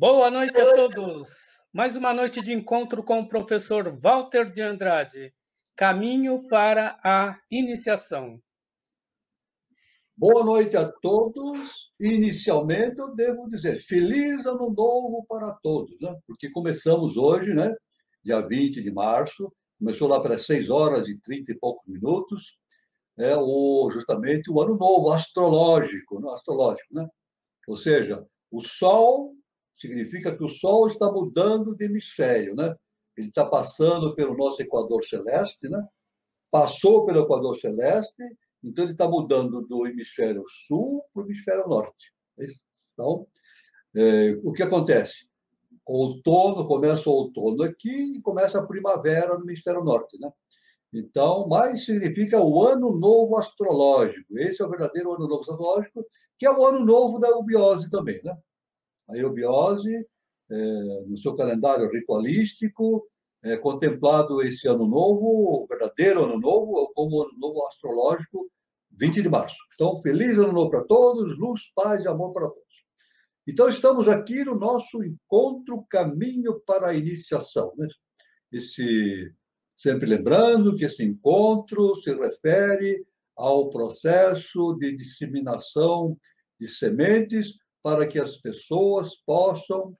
Boa noite a todos. Mais uma noite de encontro com o professor Walter de Andrade. Caminho para a iniciação. Boa noite a todos. Inicialmente, eu devo dizer feliz ano novo para todos, né? Porque começamos hoje, né? Dia 20 de março, começou lá para 6 horas e 30 e poucos minutos, justamente o ano novo astrológico, né? Astrológico, né? Ou seja, o Sol significa que o Sol está mudando de hemisfério, né? Ele está passando pelo nosso Equador Celeste, né? Passou pelo Equador Celeste, então ele está mudando do hemisfério sul para o hemisfério norte. Então, o que acontece? Outono, começa o outono aqui e começa a primavera no hemisfério norte, né? Então, mais significa o ano novo astrológico. Esse é o verdadeiro ano novo astrológico, que é o ano novo da eubiose também, né? A eubiose, no seu calendário ritualístico, é contemplado esse ano novo, o verdadeiro ano novo, como ano novo astrológico, 20 de março. Então, feliz ano novo para todos, luz, paz e amor para todos. Então, estamos aqui no nosso encontro Caminho para a Iniciação, né? Sempre lembrando que esse encontro se refere ao processo de disseminação de sementes para que as pessoas possam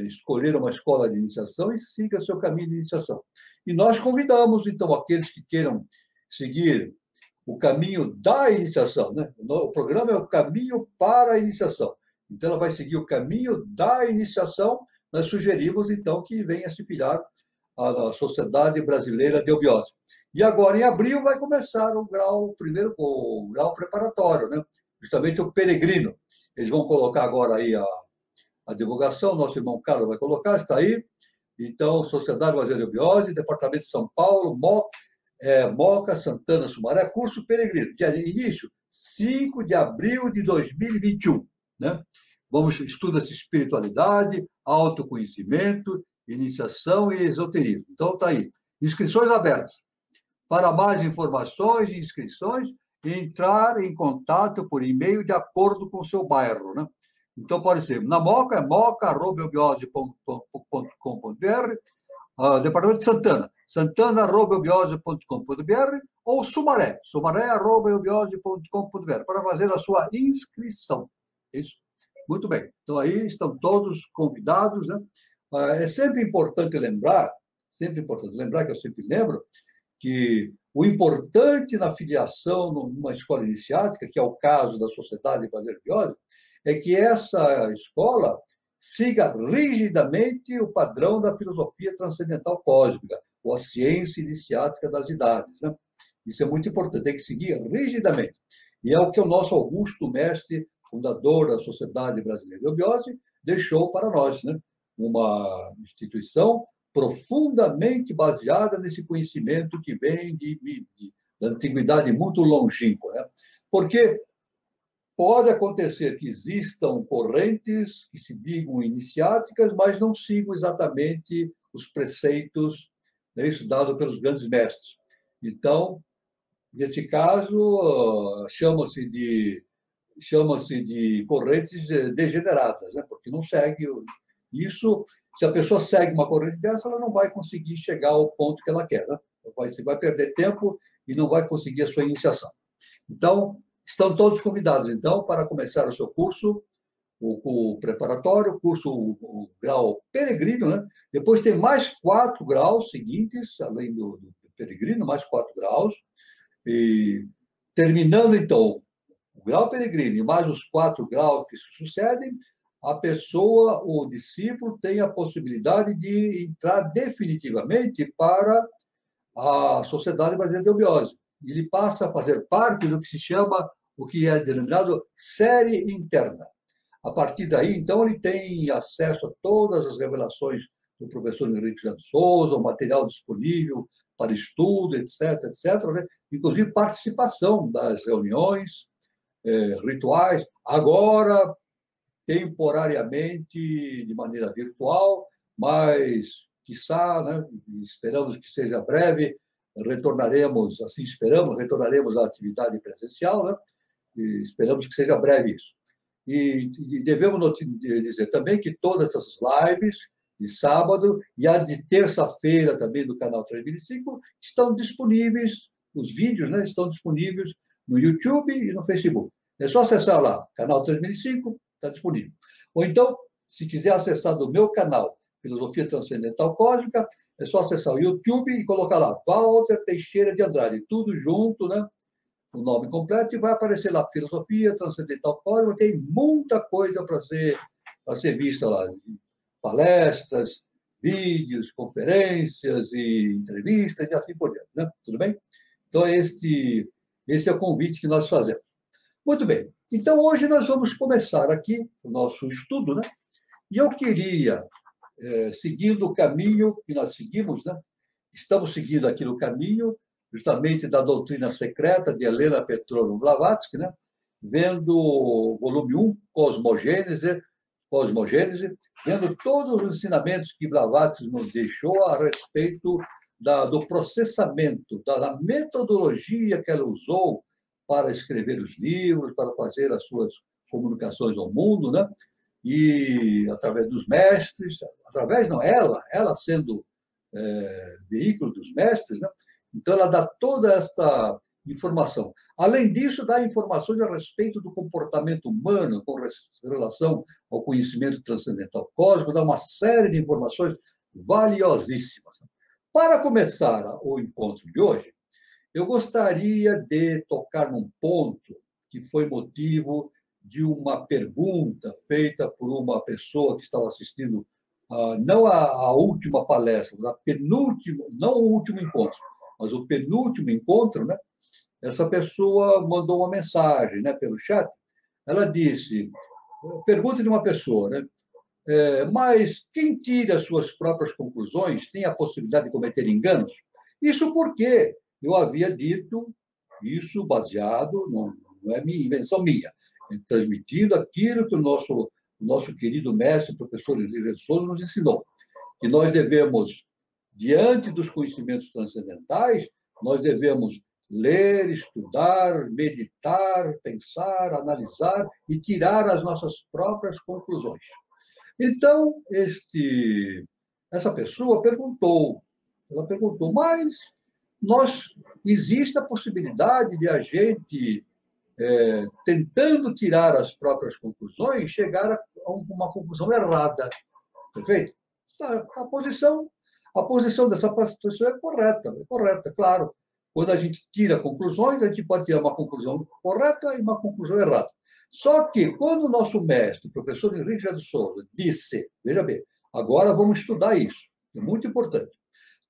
escolher uma escola de iniciação e siga seu caminho de iniciação. E nós convidamos, então, aqueles que queiram seguir o caminho da iniciação, né? O programa é o Caminho para a Iniciação. Então, ela vai seguir o caminho da iniciação. Nós sugerimos, então, que venha se filiar à Sociedade Brasileira de Eubiose. E agora, em abril, vai começar o grau preparatório, né? Justamente o peregrino. Eles vão colocar agora aí a divulgação, nosso irmão Carlos vai colocar, está aí. Então, Sociedade Brasileira de Eubiose, Departamento de São Paulo, Moca, Santana, Sumaré, curso peregrino. Início, 5 de abril de 2021. Né? Estuda essa espiritualidade, autoconhecimento, iniciação e esoterismo. Então, está aí. Inscrições abertas. Para mais informações e inscrições, entrar em contato por e-mail de acordo com o seu bairro. Né? Então, pode ser na Moca, é moca.eubiose.com.br, Departamento de Santana, santana.eubiose.com.br, ou Sumaré, sumaré.eubiose.com.br, para fazer a sua inscrição. Isso. Muito bem. Então, aí estão todos convidados. Né? É sempre importante lembrar, que eu sempre lembro, que o importante na filiação numa escola iniciática, que é o caso da Sociedade Brasileira de Eubiose, é que essa escola siga rigidamente o padrão da filosofia transcendental cósmica, ou a ciência iniciática das idades. Né? Isso é muito importante, tem que seguir rigidamente. E é o que o nosso augusto mestre, fundador da Sociedade Brasileira de Eubiose, deixou para nós, né? Uma instituição profundamente baseada nesse conhecimento que vem da antiguidade muito longínqua. Né? Porque pode acontecer que existam correntes que se digam iniciáticas, mas não sigam exatamente os preceitos, né, dados pelos grandes mestres. Então, nesse caso, chama-se de correntes degeneradas, né, porque não segue isso. Se a pessoa segue uma corrente dessa, ela não vai conseguir chegar ao ponto que ela quer. Né? Você vai perder tempo e não vai conseguir a sua iniciação. Então, estão todos convidados, então, para começar o seu curso, o preparatório, o grau peregrino, né? Depois tem mais 4 graus seguintes, além do peregrino, mais 4 graus. E terminando, então, o grau peregrino e mais os 4 graus que se sucedem, a pessoa, o discípulo, tem a possibilidade de entrar definitivamente para a Sociedade Brasileira de Eubiose. Ele passa a fazer parte do que se chama, o que é denominado série interna. A partir daí, então, ele tem acesso a todas as revelações do professor Henrique de Souza, o material disponível para estudo, etc., né? Inclusive participação das reuniões rituais, agora temporariamente de maneira virtual, mas, quiçá, né, esperamos que seja breve, retornaremos à atividade presencial, né? E esperamos que seja breve isso. E devemos dizer também que todas essas lives de sábado e a de terça-feira também do canal 3005 estão disponíveis, os vídeos, né, estão disponíveis no YouTube e no Facebook. É só acessar lá, canal 3005, está disponível. Ou então, se quiser acessar do meu canal, Filosofia Transcendental Cósmica, é só acessar o YouTube e colocar lá, Walter Teixeira de Andrade, tudo junto, né? O nome completo, e vai aparecer lá, Filosofia Transcendental Cósmica, tem muita coisa para ser vista lá, palestras, vídeos, conferências e entrevistas e assim por diante, né? Tudo bem? Então, esse é o convite que nós fazemos. Muito bem. Então, hoje nós vamos começar aqui o nosso estudo, né? E eu queria, seguindo o caminho que nós seguimos, né? Estamos seguindo aqui no caminho, justamente da doutrina secreta de Helena Petrovna Blavatsky, né? Vendo o volume 1, Cosmogênese, vendo todos os ensinamentos que Blavatsky nos deixou a respeito do processamento, da metodologia que ela usou para escrever os livros, para fazer as suas comunicações ao mundo, né? E através dos mestres, ela sendo veículo dos mestres, né? Então ela dá toda essa informação. Além disso, dá informações a respeito do comportamento humano com relação ao conhecimento transcendental cósmico, dá uma série de informações valiosíssimas. Para começar o encontro de hoje, eu gostaria de tocar num ponto que foi motivo de uma pergunta feita por uma pessoa que estava assistindo, não a última palestra, mas a penúltima, não o último encontro, mas o penúltimo encontro, né? Essa pessoa mandou uma mensagem, né, pelo chat. Ela disse, pergunta de uma pessoa, né? Mas quem tira as suas próprias conclusões tem a possibilidade de cometer enganos? Isso porque eu havia dito isso baseado, não é minha invenção minha, transmitindo aquilo que o nosso querido mestre, professor Eliseu de Souza, nos ensinou, que nós devemos, diante dos conhecimentos transcendentais, nós devemos ler, estudar, meditar, pensar, analisar e tirar as nossas próprias conclusões. Então, essa pessoa perguntou, mas existe a possibilidade de a gente, tentando tirar as próprias conclusões, chegar a uma conclusão errada. Perfeito? A posição dessa pessoa é correta, claro. Quando a gente tira conclusões, a gente pode tirar uma conclusão correta e uma conclusão errada. Só que, quando o nosso mestre, o professor Henrique José de Souza, disse, veja bem, agora vamos estudar isso, é muito importante.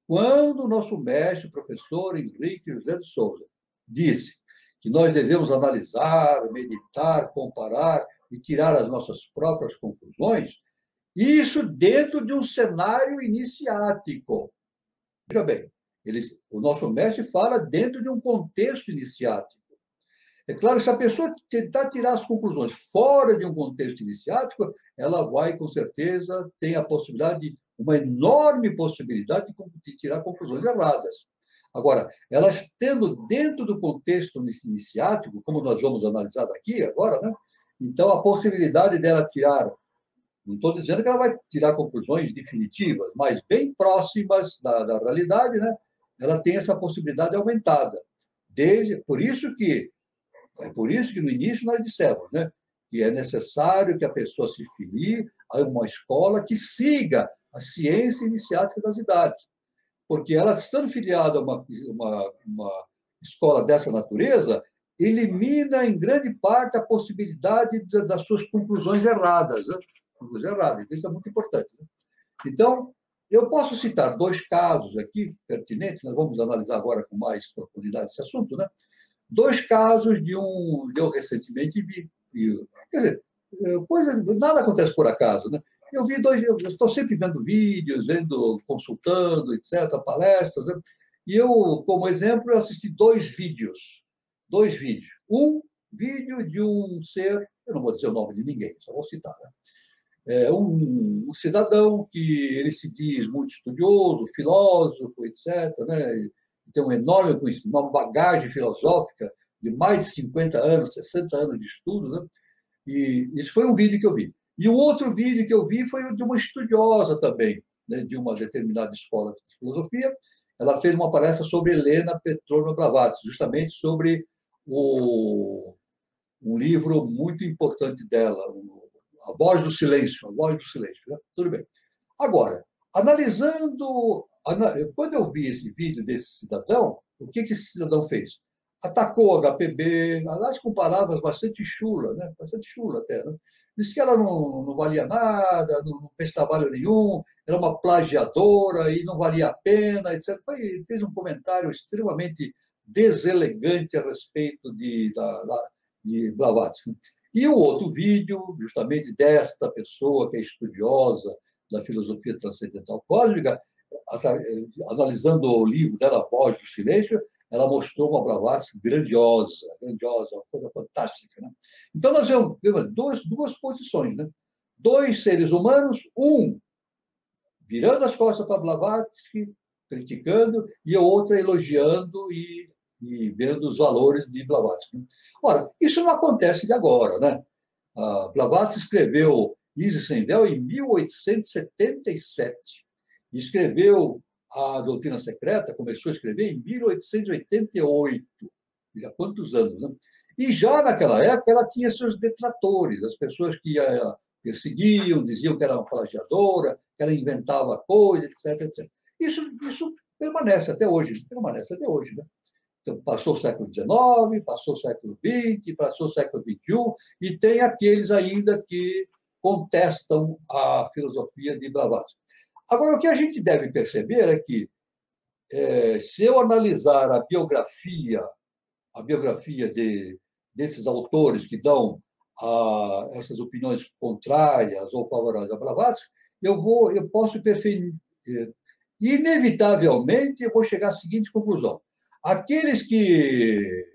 Quando o nosso mestre, o professor Henrique José de Souza, disse que nós devemos analisar, meditar, comparar e tirar as nossas próprias conclusões, isso dentro de um cenário iniciático. Veja bem, o nosso mestre fala dentro de um contexto iniciático. É claro, se a pessoa tentar tirar as conclusões fora de um contexto iniciático, ela vai, com certeza, ter a possibilidade, uma enorme possibilidade de tirar conclusões erradas. Agora, elas estando dentro do contexto iniciático, como nós vamos analisar daqui agora, né? Então, a possibilidade dela tirar, não estou dizendo que ela vai tirar conclusões definitivas, mas bem próximas da realidade, né? Ela tem essa possibilidade aumentada. Por isso que no início nós dissemos, né, que é necessário que a pessoa se filie a uma escola que siga a ciência iniciática das idades. Porque ela, estando filiada a uma escola dessa natureza, elimina, em grande parte, a possibilidade das suas conclusões erradas. Né? Conclusões erradas. Isso é muito importante. Né? Então, eu posso citar 2 casos aqui pertinentes, nós vamos analisar agora com mais profundidade esse assunto, né? 2 casos eu recentemente vi. Quer dizer, nada acontece por acaso, né? Eu estou sempre vendo vídeos, consultando, etc., palestras, né? E eu, como exemplo, eu assisti 2 vídeos. Um vídeo de um ser, eu não vou dizer o nome de ninguém, só vou citar, né? Um cidadão que ele se diz muito estudioso, filósofo, etc., né? Tem um enorme conhecimento, uma bagagem filosófica de mais de 50 anos, 60 anos de estudo, né? E isso foi um vídeo que eu vi. E o outro vídeo que eu vi foi de uma estudiosa também, né, de uma determinada escola de filosofia. Ela fez uma palestra sobre Helena Petrovna Blavatsky, justamente sobre um livro muito importante dela, A Voz do Silêncio. A Voz do Silêncio, né? Tudo bem. Agora, quando eu vi esse vídeo desse cidadão, o que esse cidadão fez? Atacou o HPB, aliás, com palavras bastante chula, né? Bastante chula até, né? Disse que ela não valia nada, não fez trabalho nenhum, era uma plagiadora e não valia a pena, etc. Fez um comentário extremamente deselegante a respeito de Blavatsky. E o outro vídeo, justamente desta pessoa que é estudiosa da filosofia transcendental cósmica, analisando o livro dela, A Voz do Silêncio, ela mostrou uma Blavatsky grandiosa, uma coisa fantástica. Né? Então, nós vemos duas posições. Né? Dois seres humanos, um virando as costas para Blavatsky, criticando, e o outro elogiando e vendo os valores de Blavatsky. Ora, isso não acontece de agora. Né? Blavatsky escreveu Isis sem Véu em 1877. Escreveu a Doutrina Secreta, começou a escrever em 1888. Já quantos anos, né? E já naquela época ela tinha seus detratores, as pessoas que a perseguiam, diziam que era uma plagiadora, que ela inventava coisas, etc, etc. Isso permanece até hoje, né? Então, passou o século XIX, passou o século XX, passou o século XXI, e tem aqueles ainda que contestam a filosofia de Blavatsky. Agora, o que a gente deve perceber é que, se eu analisar a biografia desses autores que dão essas opiniões contrárias ou favoráveis a Blavatsky, eu posso perceber, inevitavelmente, eu vou chegar à seguinte conclusão. Aqueles que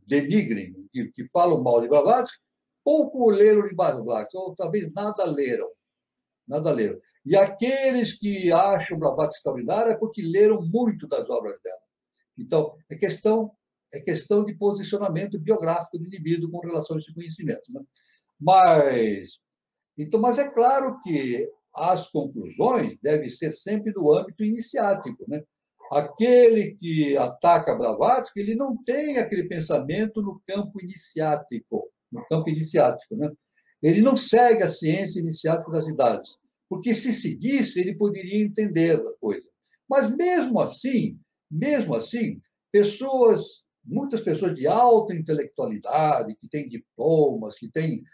denigrem, que falam mal de Blavatsky, pouco leram de Blavatsky, ou talvez nada leram. E aqueles que acham Blavatsky extraordinário é porque leram muito das obras dela. Então, é questão de posicionamento biográfico do indivíduo com relação a esse conhecimento. Né? Mas é claro que as conclusões devem ser sempre do âmbito iniciático. Né? Aquele que ataca Blavatsky, ele não tem aquele pensamento no campo iniciático. Né? Ele não segue a ciência iniciática das idades, porque se seguisse, ele poderia entender a coisa. Mas mesmo assim, muitas pessoas de alta intelectualidade, que têm diplomas, que têm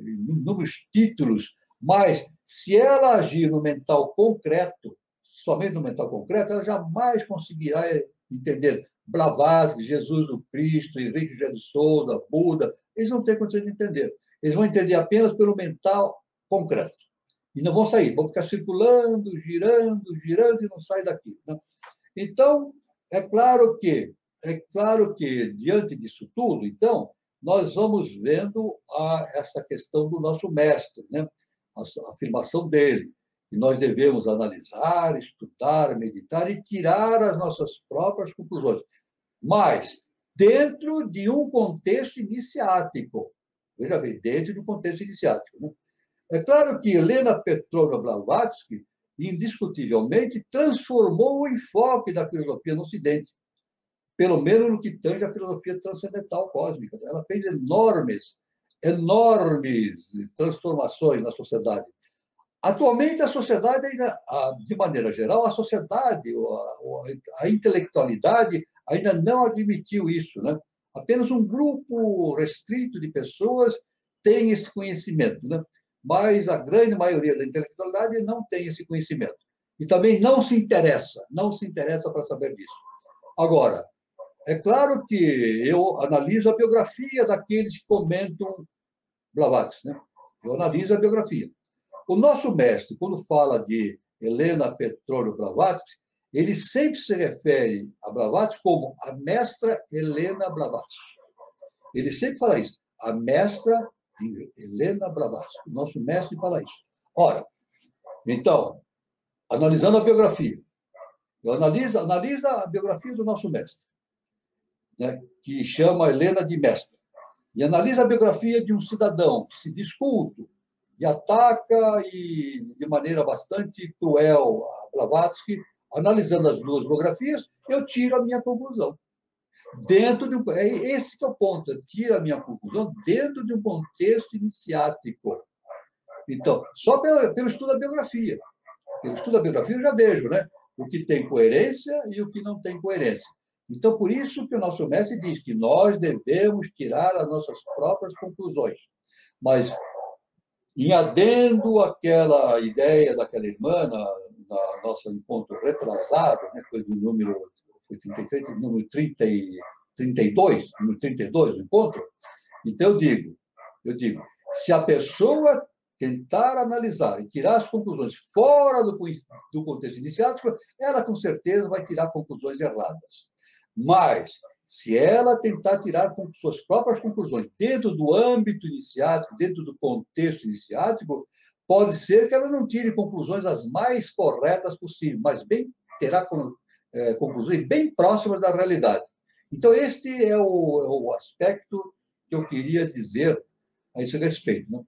inúmeros títulos, mas se ela agir no mental concreto, somente no mental concreto, ela jamais conseguirá entender Blavatsky, Jesus o Cristo, Henrique José de Souza, Buda. Eles não têm condição de entender. Eles vão entender apenas pelo mental concreto. E não vão sair, vão ficar circulando, girando e não saem daqui. Né? Então, é claro que, diante disso tudo, então, nós vamos vendo essa questão do nosso mestre, né? A afirmação dele, que nós devemos analisar, estudar, meditar e tirar as nossas próprias conclusões, mas dentro de um contexto iniciático. Veja bem, dentro de um contexto iniciático. Né? É claro que Helena Petrovna Blavatsky, indiscutivelmente, transformou o enfoque da filosofia no Ocidente, pelo menos no que tange a filosofia transcendental cósmica. Ela fez enormes transformações na sociedade. Atualmente, a sociedade, de maneira geral, a intelectualidade ainda não admitiu isso. Né? Apenas um grupo restrito de pessoas tem esse conhecimento, né? Mas a grande maioria da intelectualidade não tem esse conhecimento. E também não se interessa para saber disso. Agora, é claro que eu analiso a biografia daqueles que comentam Blavatsky. Né? Eu analiso a biografia. O nosso mestre, quando fala de Helena Petrovna Blavatsky, ele sempre se refere a Blavatsky como a mestra Helena Blavatsky. Ele sempre fala isso, a mestra Helena Blavatsky. O nosso mestre fala isso. Ora, então, analisando a biografia, eu analiso a biografia do nosso mestre, né, que chama Helena de mestra. e analisa a biografia de um cidadão que se diz culto e ataca de maneira bastante cruel a Blavatsky, analisando as duas biografias, eu tiro a minha conclusão. É esse que é o ponto, eu tiro a minha conclusão dentro de um contexto iniciático. Então, só pelo estudo da biografia. Pelo estudo da biografia eu já vejo, né? O que tem coerência e o que não tem coerência. Então, por isso que o nosso mestre diz que nós devemos tirar as nossas próprias conclusões. Mas, em adendo àquela ideia daquela irmã, na nosso encontro retrasado, né, foi do número 33, número 32, número 32 do encontro, então eu digo, se a pessoa tentar analisar e tirar as conclusões fora do contexto iniciático, ela com certeza vai tirar conclusões erradas. Mas, se ela tentar tirar suas próprias conclusões dentro do âmbito iniciático, dentro do contexto iniciático, pode ser que ela não tire conclusões as mais corretas possíveis, mas terá conclusões bem próximas da realidade. Então, este é o aspecto que eu queria dizer a esse respeito. Né?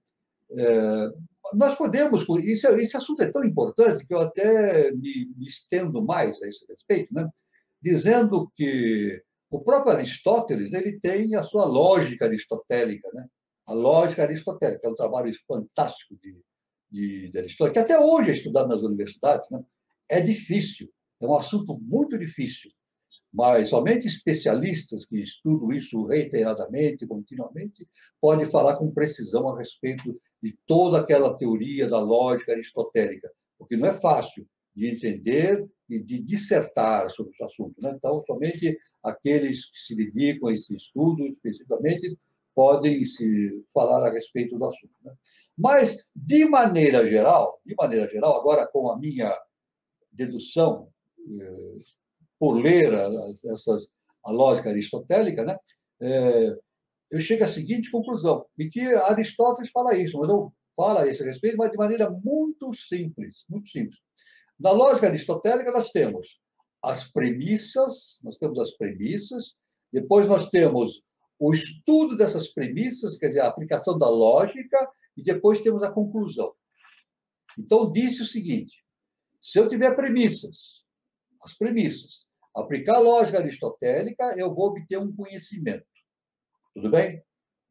Nós podemos, esse assunto é tão importante que eu até me estendo mais a esse respeito, né? Dizendo que o próprio Aristóteles ele tem a sua lógica aristotélica, né? A lógica aristotélica é um trabalho fantástico de Aristóteles, que até hoje é estudado nas universidades, né? É difícil, é um assunto muito difícil, mas somente especialistas que estudam isso reiteradamente, continuamente, podem falar com precisão a respeito de toda aquela teoria da lógica aristotélica, porque não é fácil de entender e de dissertar sobre esse assunto. Né? Então, somente aqueles que se dedicam a esse estudo, especificamente, podem se falar a respeito do assunto. Né? Mas, de maneira geral, agora com a minha dedução, por ler a lógica aristotélica, né, eu chego à seguinte conclusão, e que Aristóteles fala isso, mas não fala a esse respeito, mas de maneira muito simples, muito simples. Na lógica aristotélica, nós temos as premissas, depois nós temos o estudo dessas premissas, quer dizer, a aplicação da lógica, e depois temos a conclusão. Então, disse o seguinte, se eu tiver as premissas, aplicar a lógica aristotélica, eu vou obter um conhecimento. Tudo bem?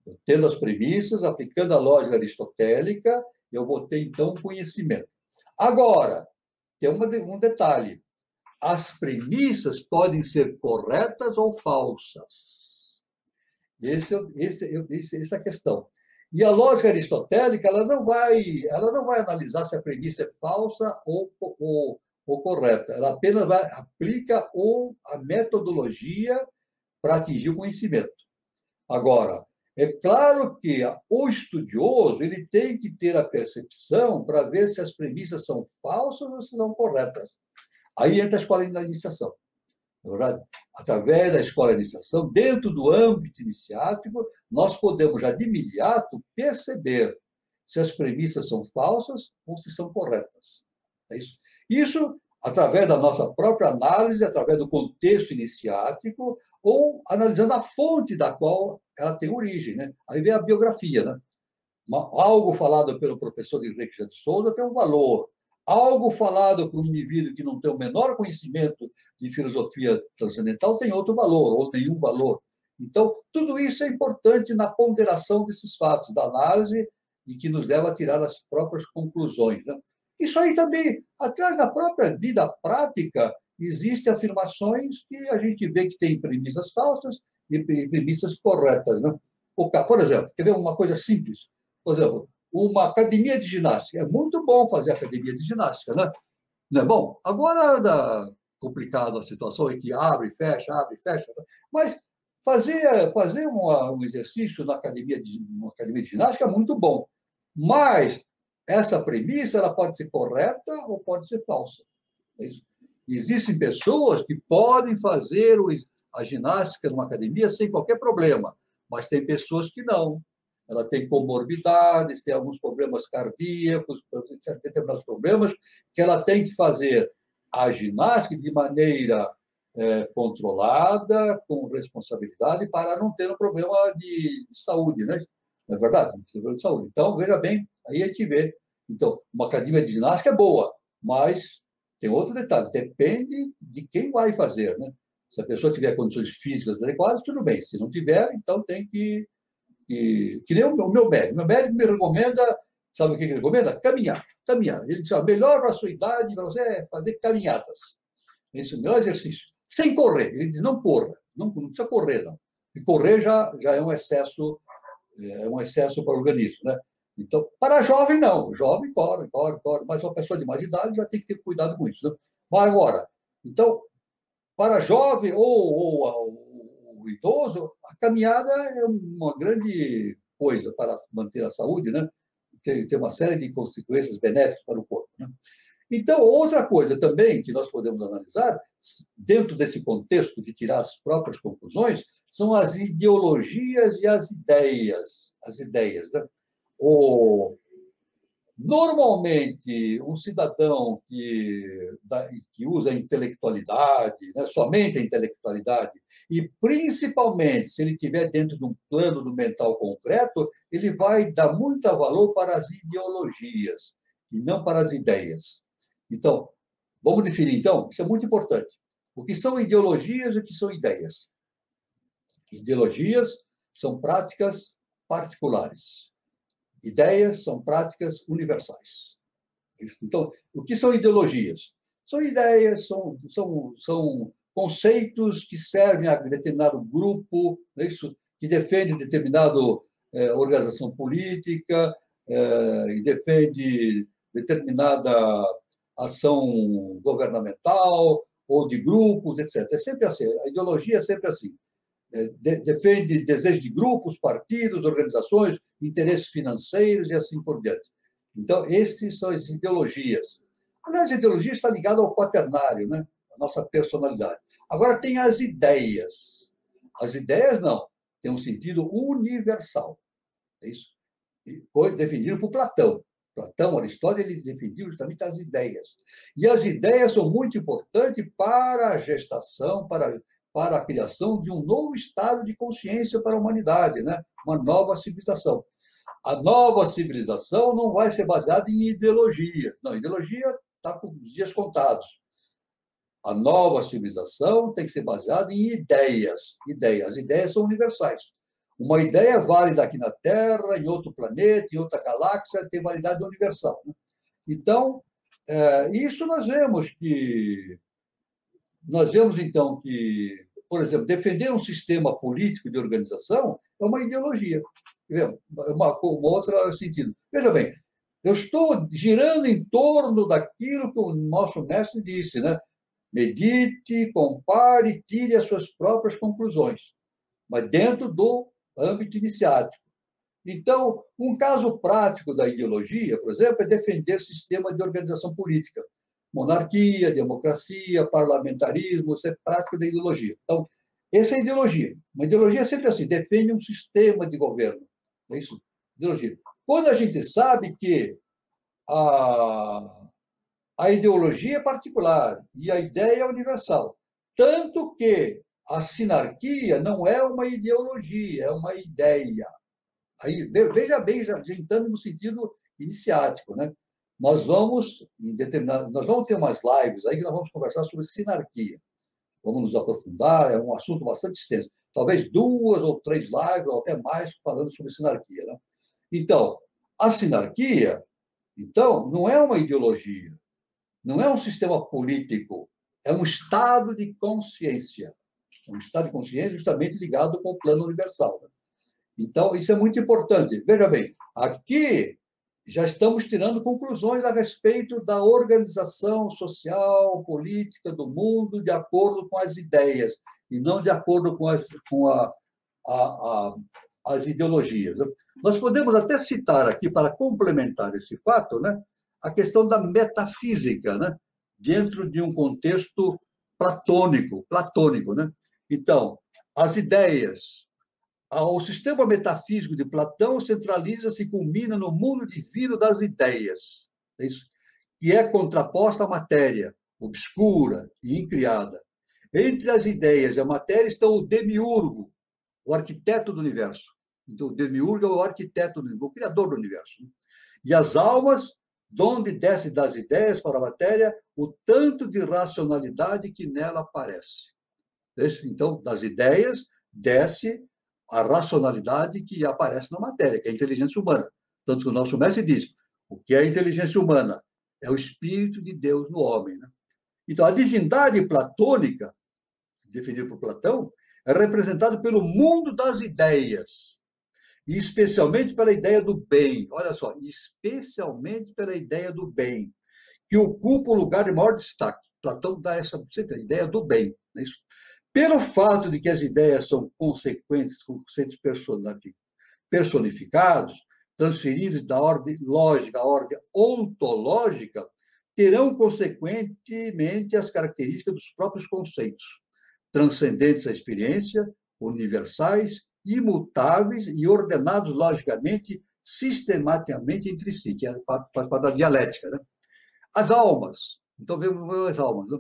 Eu tendo as premissas, aplicando a lógica aristotélica, eu vou ter, então, um conhecimento. Agora, tem um detalhe. As premissas podem ser corretas ou falsas. Essa é a questão. E a lógica aristotélica ela não vai analisar se a premissa é falsa ou correta. Ela apenas aplica a metodologia para atingir o conhecimento. Agora, é claro que o estudioso ele tem que ter a percepção para ver se as premissas são falsas ou se são corretas. Aí entra a escola da iniciação. Na verdade, através da escola de iniciação, dentro do âmbito iniciático, nós podemos já de imediato perceber se as premissas são falsas ou se são corretas. É isso. Isso através da nossa própria análise, através do contexto iniciático, ou analisando a fonte da qual ela tem origem. Né? Aí vem a biografia. Né? Algo falado pelo professor Henrique de Souza tem um valor. Algo falado por um indivíduo que não tem o menor conhecimento de filosofia transcendental tem outro valor, ou nenhum valor. Então, tudo isso é importante na ponderação desses fatos, da análise, e que nos leva a tirar as próprias conclusões. Né? Isso aí também, atrás da própria vida prática, existem afirmações que a gente vê que tem premissas falsas e premissas corretas. Né? Por exemplo, quer ver uma coisa simples? Por exemplo, uma academia de ginástica. É muito bom fazer academia de ginástica, né? Não é bom? Agora anda complicada a situação em que abre, fecha, mas fazer um exercício na academia de ginástica é muito bom. Mas essa premissa ela pode ser correta ou pode ser falsa. É isso. Existem pessoas que podem fazer a ginástica numa academia sem qualquer problema, mas tem pessoas que não. Ela tem comorbidades, tem alguns problemas cardíacos, determinados problemas, que ela tem que fazer a ginástica de maneira controlada, com responsabilidade, para não ter um problema de saúde, né? Não é verdade? De saúde. Então, veja bem, aí a gente vê. Então, uma academia de ginástica é boa, mas tem outro detalhe, depende de quem vai fazer, né? Se a pessoa tiver condições físicas adequadas, tudo bem. Se não tiver, então tem que nem o meu médico. Meu médico me recomenda, sabe o que ele recomenda? Caminhar. Caminhar. Ele diz, melhor para a sua idade, para você, é fazer caminhadas. Esse é o melhor exercício. Sem correr. Ele diz, não corra. Não precisa correr, não. E correr já é um excesso para o organismo, né? Então, para jovem, não. O jovem corre. Mas uma pessoa de mais idade já tem que ter cuidado com isso, né? Mas agora, então, para jovem ou o idoso, a caminhada é uma grande coisa para manter a saúde, né? Tem uma série de consequências benéficas para o corpo, né? Então, outra coisa também que nós podemos analisar, dentro desse contexto de tirar as próprias conclusões, são as ideologias e as ideias. As ideias, né? Normalmente, um cidadão que usa a intelectualidade, né, somente a intelectualidade, e principalmente se ele estiver dentro de um plano do mental concreto, ele vai dar muito valor para as ideologias e não para as ideias. Então, vamos definir, então, isso é muito importante. O que são ideologias e o que são ideias? Ideologias são práticas particulares. Ideias são práticas universais. Então, o que são ideologias? São ideias, são conceitos que servem a determinado grupo, isso, que defende determinada organização política, e defende determinada ação governamental ou de grupos, etc. É sempre assim. A ideologia é sempre assim. Defende desejos de grupos, partidos, organizações, interesses financeiros e assim por diante. Então, esses são as ideologias. Aliás, a ideologia está ligada ao quaternário, né? A nossa personalidade. Agora, tem as ideias. As ideias, não. Tem um sentido universal. É isso. Foi definido por Platão. Platão, Aristóteles, eles defendiam justamente as ideias. E as ideias são muito importantes para a gestação, para a criação de um novo estado de consciência para a humanidade, né? Uma nova civilização. A nova civilização não vai ser baseada em ideologia. Não, ideologia está com os dias contados. A nova civilização tem que ser baseada em ideias. As ideias são universais. Uma ideia válida aqui na Terra, em outro planeta, em outra galáxia, tem validade universal, né? Então, isso nós vemos, então, que, por exemplo, defender um sistema político de organização é uma ideologia. Uma outra sentido. Veja bem, eu estou girando em torno daquilo que o nosso mestre disse, né? Medite, compare, tire as suas próprias conclusões, mas dentro do âmbito iniciático. Então, um caso prático da ideologia, por exemplo, é defender sistema de organização política. Monarquia, democracia, parlamentarismo, isso é prática da ideologia. Então, essa é a ideologia. Uma ideologia é sempre assim, defende um sistema de governo. É isso? Ideologia. Quando a gente sabe que a ideologia é particular e a ideia é universal, tanto que a sinarquia não é uma ideologia, é uma ideia. Aí, veja bem, já entrando no sentido iniciático, né? Nós vamos ter umas lives aí que nós vamos conversar sobre sinarquia. Vamos nos aprofundar, é um assunto bastante extenso. Talvez 2 ou 3 lives, ou até mais, falando sobre sinarquia, né? Então, a sinarquia, então, não é uma ideologia, não é um sistema político, é um estado de consciência. Um estado de consciência justamente ligado com o plano universal, né? Então, isso é muito importante. Veja bem, aqui já estamos tirando conclusões a respeito da organização social, política do mundo de acordo com as ideias e não de acordo com as ideologias. Nós podemos até citar aqui, para complementar esse fato, né, a questão da metafísica, né, dentro de um contexto platônico, né? Então, as ideias, o sistema metafísico de Platão centraliza-se e culmina no mundo divino das ideias, é isso, que é contraposta à matéria, obscura e incriada. Entre as ideias e a matéria estão o demiurgo, o arquiteto do universo. Então, o demiurgo é o arquiteto, o criador do universo. E as almas, donde desce das ideias para a matéria o tanto de racionalidade que nela aparece. Então, das ideias desce a racionalidade que aparece na matéria, que é a inteligência humana. Tanto que o nosso mestre diz, o que é a inteligência humana? É o Espírito de Deus no homem. Né? Então, a divindade platônica, definida por Platão, é representada pelo mundo das ideias, e especialmente pela ideia do bem. Olha só, especialmente pela ideia do bem, que ocupa o lugar de maior destaque. Platão dá essa ideia do bem. Não é isso? Pelo fato de que as ideias são consequentes, conceitos personificados, transferidos da ordem lógica à ordem ontológica, terão, consequentemente, as características dos próprios conceitos, transcendentes à experiência, universais, imutáveis e ordenados logicamente, sistematicamente entre si, que faz parte da dialética. Né? As almas, então vemos as almas, né?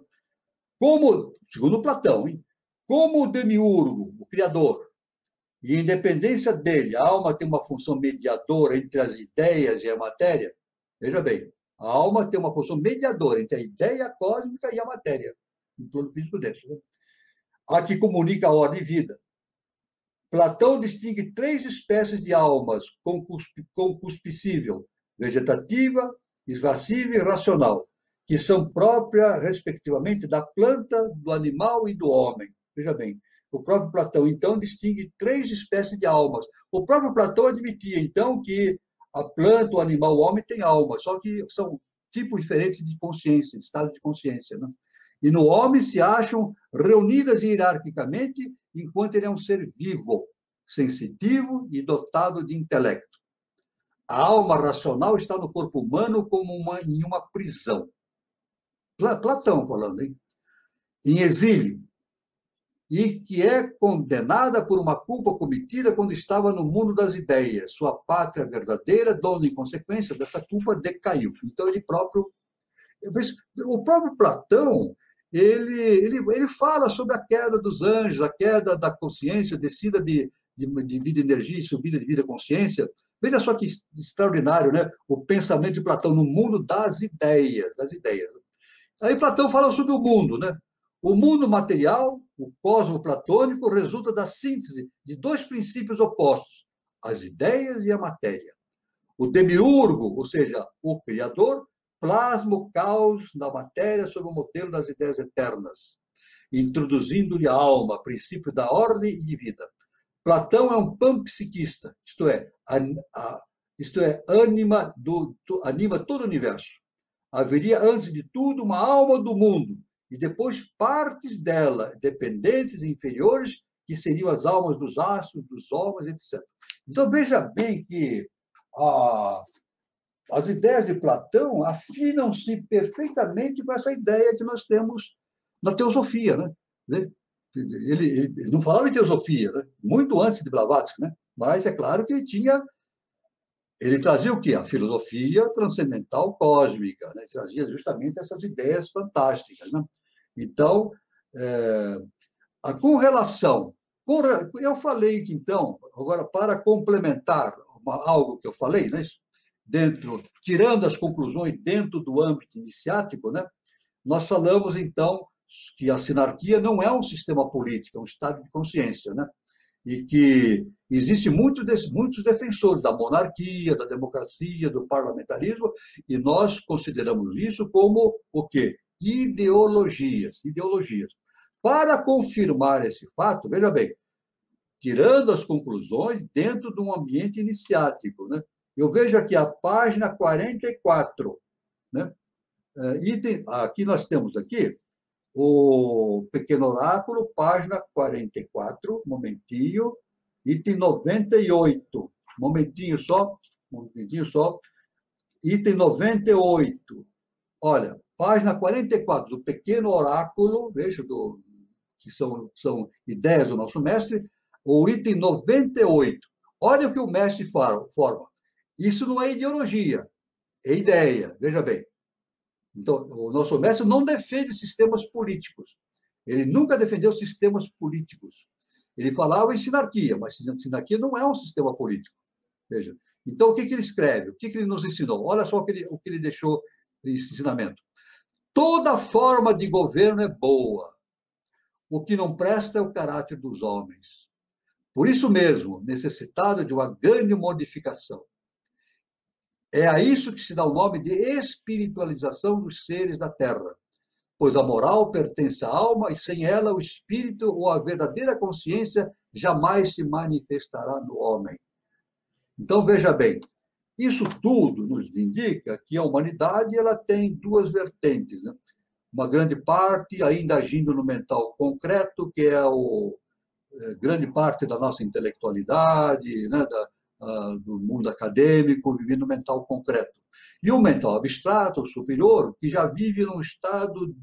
Como, segundo Platão, hein? Como o demiurgo, o criador, e a independência dele, a alma tem uma função mediadora entre as ideias e a matéria, veja bem, a alma tem uma função mediadora entre a ideia cósmica e a matéria, no plano físico desse. Né? A que comunica a ordem e vida. Platão distingue três espécies de almas concupiscível, vegetativa, irascível e racional, que são próprias, respectivamente, da planta, do animal e do homem. Veja bem, o próprio Platão, então, distingue três espécies de almas. O próprio Platão admitia, então, que a planta, o animal, o homem têm alma, só que são tipos diferentes de consciência, de estado de consciência. Né? E no homem se acham reunidas hierarquicamente enquanto ele é um ser vivo, sensitivo e dotado de intelecto. A alma racional está no corpo humano como em uma prisão. Platão falando, hein? Em exílio, e que é condenada por uma culpa cometida quando estava no mundo das ideias. Sua pátria verdadeira, dono em consequência dessa culpa, decaiu. Então, ele próprio... O próprio Platão, ele fala sobre a queda dos anjos, a queda da consciência, descida de vida energia e subida de vida consciência. Veja só que extraordinário, né? O pensamento de Platão no mundo das ideias, Aí Platão fala sobre o mundo, né? O mundo material, o cosmo platônico, resulta da síntese de dois princípios opostos, as ideias e a matéria. O demiurgo, ou seja, o criador, plasma o caos da matéria sob o modelo das ideias eternas, introduzindo-lhe a alma, princípio da ordem e de vida. Platão é um panpsiquista, isto é, anima todo o universo. Haveria, antes de tudo, uma alma do mundo, e depois partes dela, dependentes e inferiores, que seriam as almas dos astros, dos homens, etc. Então, veja bem que as ideias de Platão afinam-se perfeitamente com essa ideia que nós temos na teosofia. Né? Ele não falava em teosofia, né? Muito antes de Blavatsky, né? Mas é claro que ele trazia o quê? A filosofia transcendental cósmica, né? Trazia justamente essas ideias fantásticas. Né? Então, com relação... Eu falei que, então, agora, para complementar algo que eu falei, né? Tirando as conclusões dentro do âmbito iniciático, né? Nós falamos, então, que a sinarquia não é um sistema político, é um estado de consciência, né? E que existem muitos defensores da monarquia, da democracia, do parlamentarismo, e nós consideramos isso como o quê? Ideologias. Para confirmar esse fato, veja bem, tirando as conclusões dentro de um ambiente iniciático, né? Eu vejo aqui a página 44, né? Aqui nós temos aqui o Pequeno Oráculo, página 44, momentinho, item 98, momentinho só, item 98. Olha, página 44 do Pequeno Oráculo, veja, que são ideias do nosso mestre, o item 98. Olha o que o mestre forma. Isso não é ideologia, é ideia, veja bem. Então, o nosso mestre não defende sistemas políticos. Ele nunca defendeu sistemas políticos. Ele falava em sinarquia, mas sinarquia não é um sistema político. Veja. Então, o que ele escreve? O que ele nos ensinou? Olha só o que ele deixou de ensinamento. Toda forma de governo é boa. O que não presta é o caráter dos homens. Por isso mesmo, necessitado de uma grande modificação. É a isso que se dá o nome de espiritualização dos seres da Terra, pois a moral pertence à alma e sem ela o espírito ou a verdadeira consciência jamais se manifestará no homem. Então, veja bem, isso tudo nos indica que a humanidade ela tem duas vertentes, né? Uma grande parte ainda agindo no mental concreto, que é grande parte da nossa intelectualidade, né? Do mundo acadêmico, vivendo no mental concreto. E o mental abstrato, o superior, que já vive num estado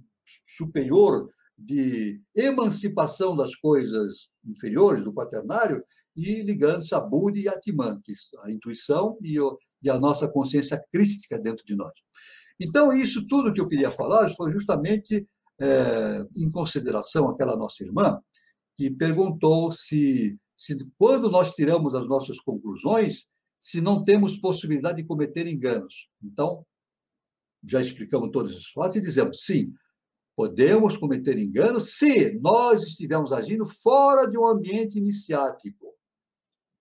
superior de emancipação das coisas inferiores, do quaternário, e ligando-se a Buddha e Atman, a intuição e a nossa consciência crística dentro de nós. Então, isso tudo que eu queria falar foi justamente em consideração àquela nossa irmã, que perguntou se quando nós tiramos as nossas conclusões, se não temos possibilidade de cometer enganos. Então, já explicamos todos os fatos e dizemos, sim, podemos cometer enganos se nós estivermos agindo fora de um ambiente iniciático.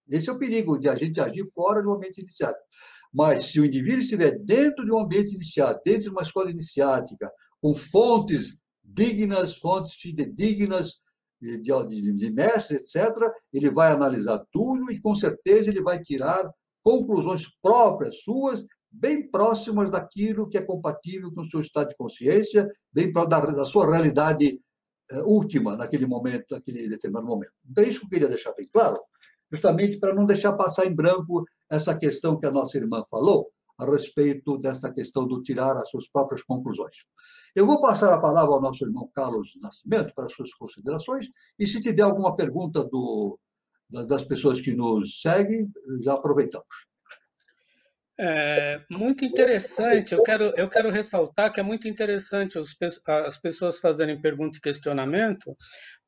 Esse é o perigo de a gente agir fora de um ambiente iniciático. Mas se o indivíduo estiver dentro de um ambiente iniciático, dentro de uma escola iniciática, com fontes dignas, fontes fidedignas, de mestres, etc., ele vai analisar tudo e, com certeza, ele vai tirar conclusões próprias suas, bem próximas daquilo que é compatível com o seu estado de consciência, bem próximo da sua realidade última naquele momento, naquele determinado momento. Então, isso que eu queria deixar bem claro, justamente para não deixar passar em branco essa questão que a nossa irmã falou, a respeito dessa questão do tirar as suas próprias conclusões. Eu vou passar a palavra ao nosso irmão Carlos Nascimento para as suas considerações, e se tiver alguma pergunta das pessoas que nos seguem, já aproveitamos. Muito interessante. Eu quero ressaltar que é muito interessante as pessoas fazerem pergunta e questionamento,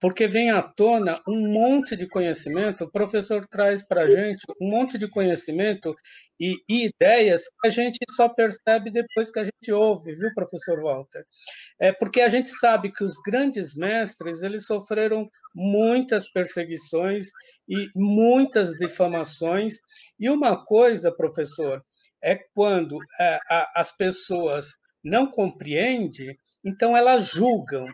porque vem à tona um monte de conhecimento. O professor traz para a gente um monte de conhecimento e ideias que a gente só percebe depois que a gente ouve, viu, professor Walter? Porque a gente sabe que os grandes mestres eles sofreram muitas perseguições e muitas difamações. E uma coisa, professor, é quando as pessoas não compreendem, então elas julgam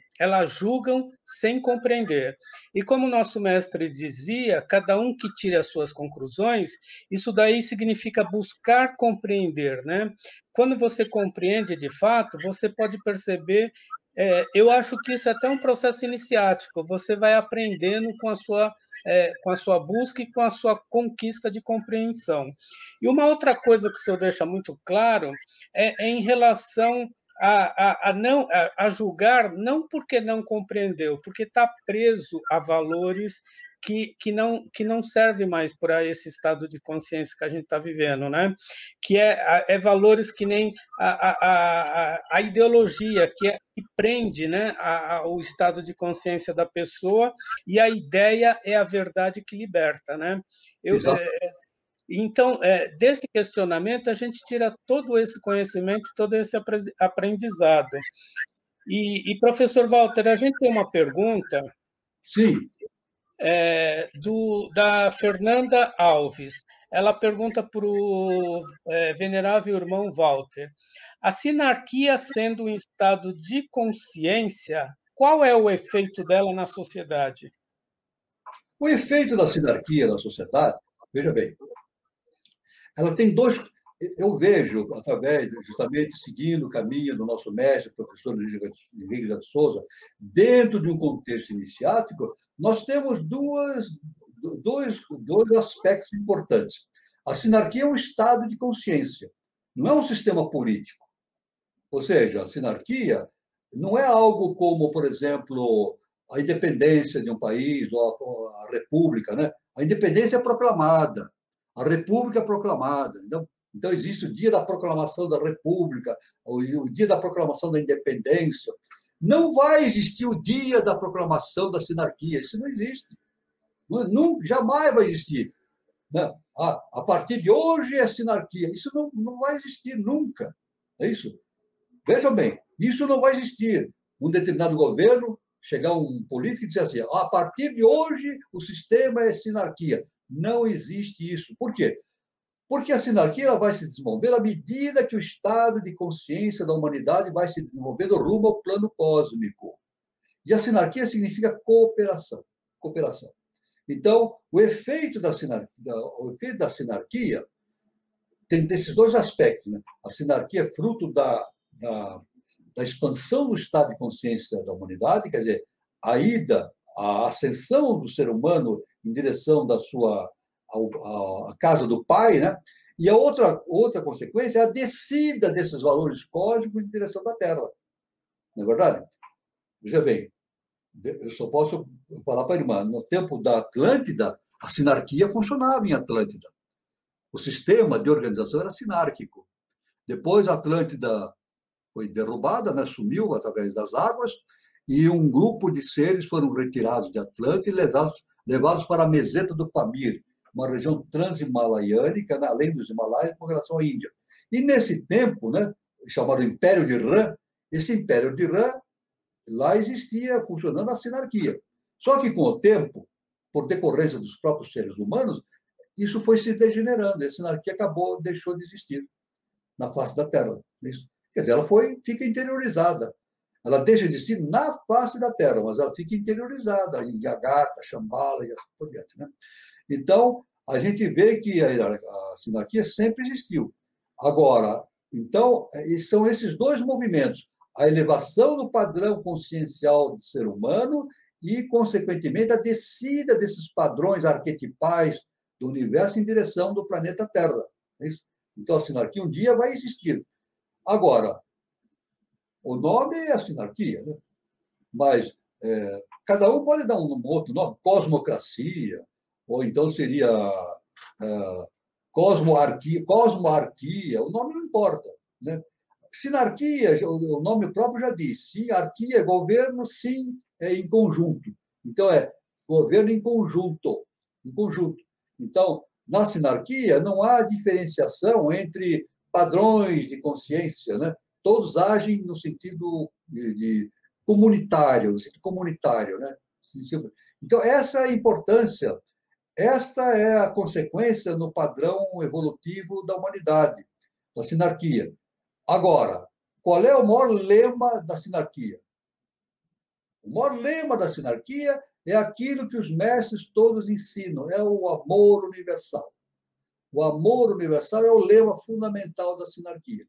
sem compreender. E como o nosso mestre dizia, cada um que tire as suas conclusões, isso daí significa buscar compreender, né? Quando você compreende de fato, você pode perceber. Eu acho que isso é até um processo iniciático. Você vai aprendendo com a sua busca e com a sua conquista de compreensão. E uma outra coisa que o senhor deixa muito claro é em relação a julgar, não porque não compreendeu, porque está preso a valores que não serve mais para esse estado de consciência que a gente está vivendo, né? Que é valores que nem a ideologia, que prende, né, o estado de consciência da pessoa, e a ideia é a verdade que liberta, né? Então, desse questionamento, a gente tira todo esse conhecimento, todo esse aprendizado. E professor Walter, a gente tem uma pergunta. Sim. Da Fernanda Alves. Ela pergunta para o venerável irmão Walter: a sinarquia sendo um estado de consciência, qual é o efeito dela na sociedade? O efeito da sinarquia na sociedade, veja bem, ela tem dois. Eu vejo, através, justamente seguindo o caminho do nosso mestre, professor Henrique de Souza, dentro de um contexto iniciático, nós temos dois aspectos importantes. A sinarquia é um estado de consciência, não é um sistema político. Ou seja, a sinarquia não é algo como, por exemplo, a independência de um país ou a república, né? A independência é proclamada, a república é proclamada. Então existe o dia da proclamação da república, o dia da proclamação da independência. Não vai existir o dia da proclamação da sinarquia, isso não existe. Não, jamais vai existir. Né? A partir de hoje é sinarquia. Isso não vai existir nunca. É isso? Vejam bem, isso não vai existir. Um determinado governo, chegar um político e dizer assim, a partir de hoje o sistema é sinarquia. Não existe isso. Por quê? Porque a sinarquia ela vai se desenvolver à medida que o estado de consciência da humanidade vai se desenvolvendo rumo ao plano cósmico. E a sinarquia significa cooperação. Cooperação. Então, o efeito da sinarquia tem desses dois aspectos. Né? A sinarquia é fruto da expansão do estado de consciência da humanidade, quer dizer, a ascensão do ser humano em direção à casa do Pai, né? E a outra consequência é a descida desses valores cósmicos em direção da Terra. Não é verdade? Veja bem, eu só posso falar para a irmã, no tempo da Atlântida, a sinarquia funcionava em Atlântida. O sistema de organização era sinárquico. Depois a Atlântida foi derrubada, né, sumiu através das águas, e um grupo de seres foram retirados de Atlântida e levados para a meseta do Pamir, uma região transhimalaíanica, né, além dos Himalaias, com relação à Índia. E nesse tempo, né, chamado Império de Rã, esse Império de Rã, lá existia funcionando a sinarquia. Só que com o tempo, por decorrência dos próprios seres humanos, isso foi se degenerando, a sinarquia deixou de existir na face da Terra. Quer dizer, ela fica interiorizada. Ela deixa de existir na face da Terra, mas ela fica interiorizada em Agartha, Shambhala e assim por diante. Né? Então, a gente vê que a sinarquia sempre existiu. Agora, então, são esses dois movimentos, a elevação do padrão consciencial do ser humano e, consequentemente, a descida desses padrões arquetipais do universo em direção do planeta Terra. Então, a sinarquia um dia vai existir. Agora, o nome é a sinarquia, né? Mas cada um pode dar um outro nome, cosmocracia, ou então seria cosmoarquia, o nome não importa. Né? Sinarquia, o nome próprio já diz, sim, arquia é governo, sim, é em conjunto. Então, é governo em conjunto. Em conjunto. Então, na sinarquia, não há diferenciação entre padrões de consciência, né? Todos agem no sentido de comunitário, né? Então, essa é a importância, esta é a consequência no padrão evolutivo da humanidade, da sinarquia. Agora, qual é o maior lema da sinarquia? O maior lema da sinarquia é aquilo que os mestres todos ensinam, é o amor universal. O amor universal é o lema fundamental da sinarquia.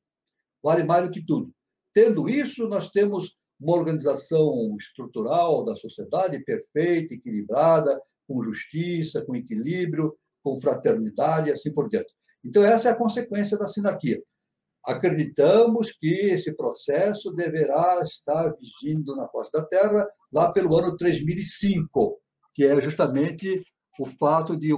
Vale mais do que tudo. Tendo isso, nós temos uma organização estrutural da sociedade perfeita, equilibrada, com justiça, com equilíbrio, com fraternidade e assim por diante. Então, essa é a consequência da sinarquia. Acreditamos que esse processo deverá estar vigindo na face da Terra lá pelo ano 3005, que é justamente o fato de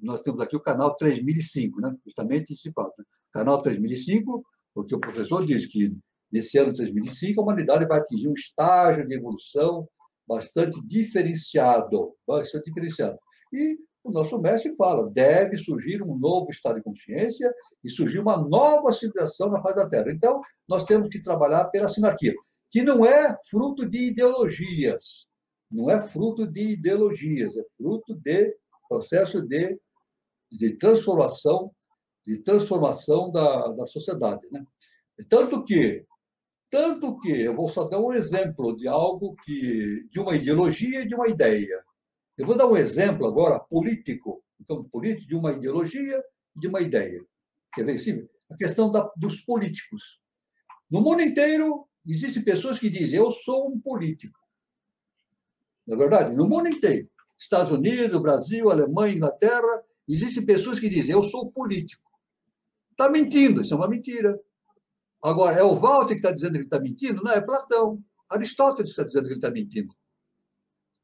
nós temos aqui o canal 3005, né? Justamente esse fato. Né? Canal 3005, porque o professor diz que nesse ano 3005 a humanidade vai atingir um estágio de evolução bastante diferenciado, bastante diferenciado. E o nosso mestre fala, deve surgir um novo estado de consciência e surgir uma nova civilização na face da Terra. Então, nós temos que trabalhar pela sinarquia, que não é fruto de ideologias, não é fruto de ideologias, é fruto de processo de transformação da sociedade. Né? Tanto que, eu vou só dar um exemplo de algo de uma ideologia e de uma ideia. Eu vou dar um exemplo agora político, então, político de uma ideologia e de uma ideia. Quer ver, sim? A questão dos políticos. No mundo inteiro, existem pessoas que dizem, eu sou um político. Não é verdade? No mundo inteiro. Estados Unidos, Brasil, Alemanha, Inglaterra, existem pessoas que dizem, eu sou político. Está mentindo, isso é uma mentira. Agora, é o Walter que está dizendo que ele está mentindo? Não, é Platão. Aristóteles está dizendo que ele está mentindo.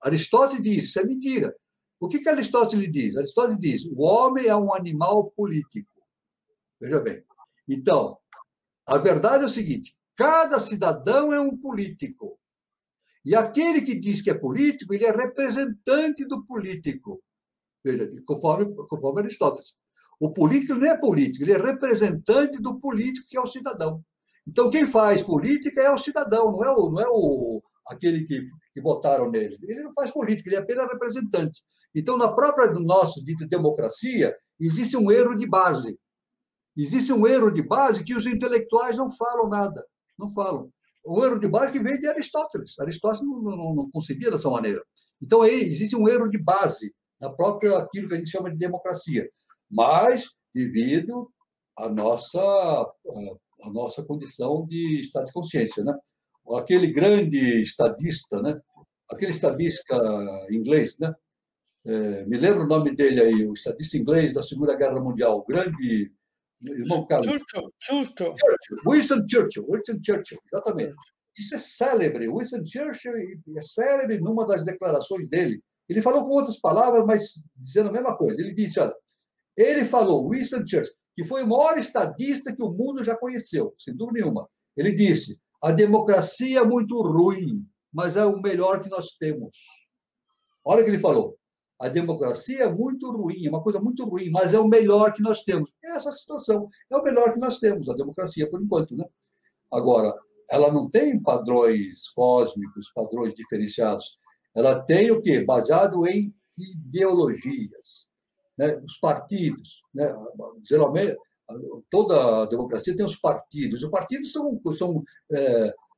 Aristóteles diz, isso é mentira. O que Aristóteles diz? Aristóteles diz, o homem é um animal político. Veja bem. Então, a verdade é o seguinte, cada cidadão é um político. E aquele que diz que é político, ele é representante do político. Veja, conforme Aristóteles. O político não é político, ele é representante do político, que é o cidadão. Então, quem faz política é o cidadão, aquele que votaram nele. Ele não faz política, ele é apenas representante. Então, na própria nossa dita democracia, existe um erro de base. Existe um erro de base que os intelectuais não falam nada. Não falam. O erro de base que vem de Aristóteles. Aristóteles não concebia dessa maneira. Então, aí existe um erro de base na própria aquilo que a gente chama de democracia. Mas, devido à nossa condição de estado de consciência, né? Aquele grande estadista, né? Aquele estadista inglês, né? Me lembro o nome dele aí, o estadista inglês da Segunda Guerra Mundial, o grande irmão Carlos. Churchill. Winston Churchill, exatamente. Isso é célebre. Winston Churchill é célebre numa das declarações dele. Ele falou com outras palavras, mas dizendo a mesma coisa. Ele disse, olha, ele falou, Winston Churchill, que foi o maior estadista que o mundo já conheceu, sem dúvida nenhuma. Ele disse, a democracia é muito ruim, mas é o melhor que nós temos. Olha o que ele falou. A democracia é muito ruim, é uma coisa muito ruim, mas é o melhor que nós temos. É essa situação. É o melhor que nós temos, a democracia, por enquanto, né? Agora, ela não tem padrões cósmicos, padrões diferenciados. Ela tem o quê? Baseado em ideologias, né? Os partidos, né? Geralmente, toda a democracia tem os partidos. Os partidos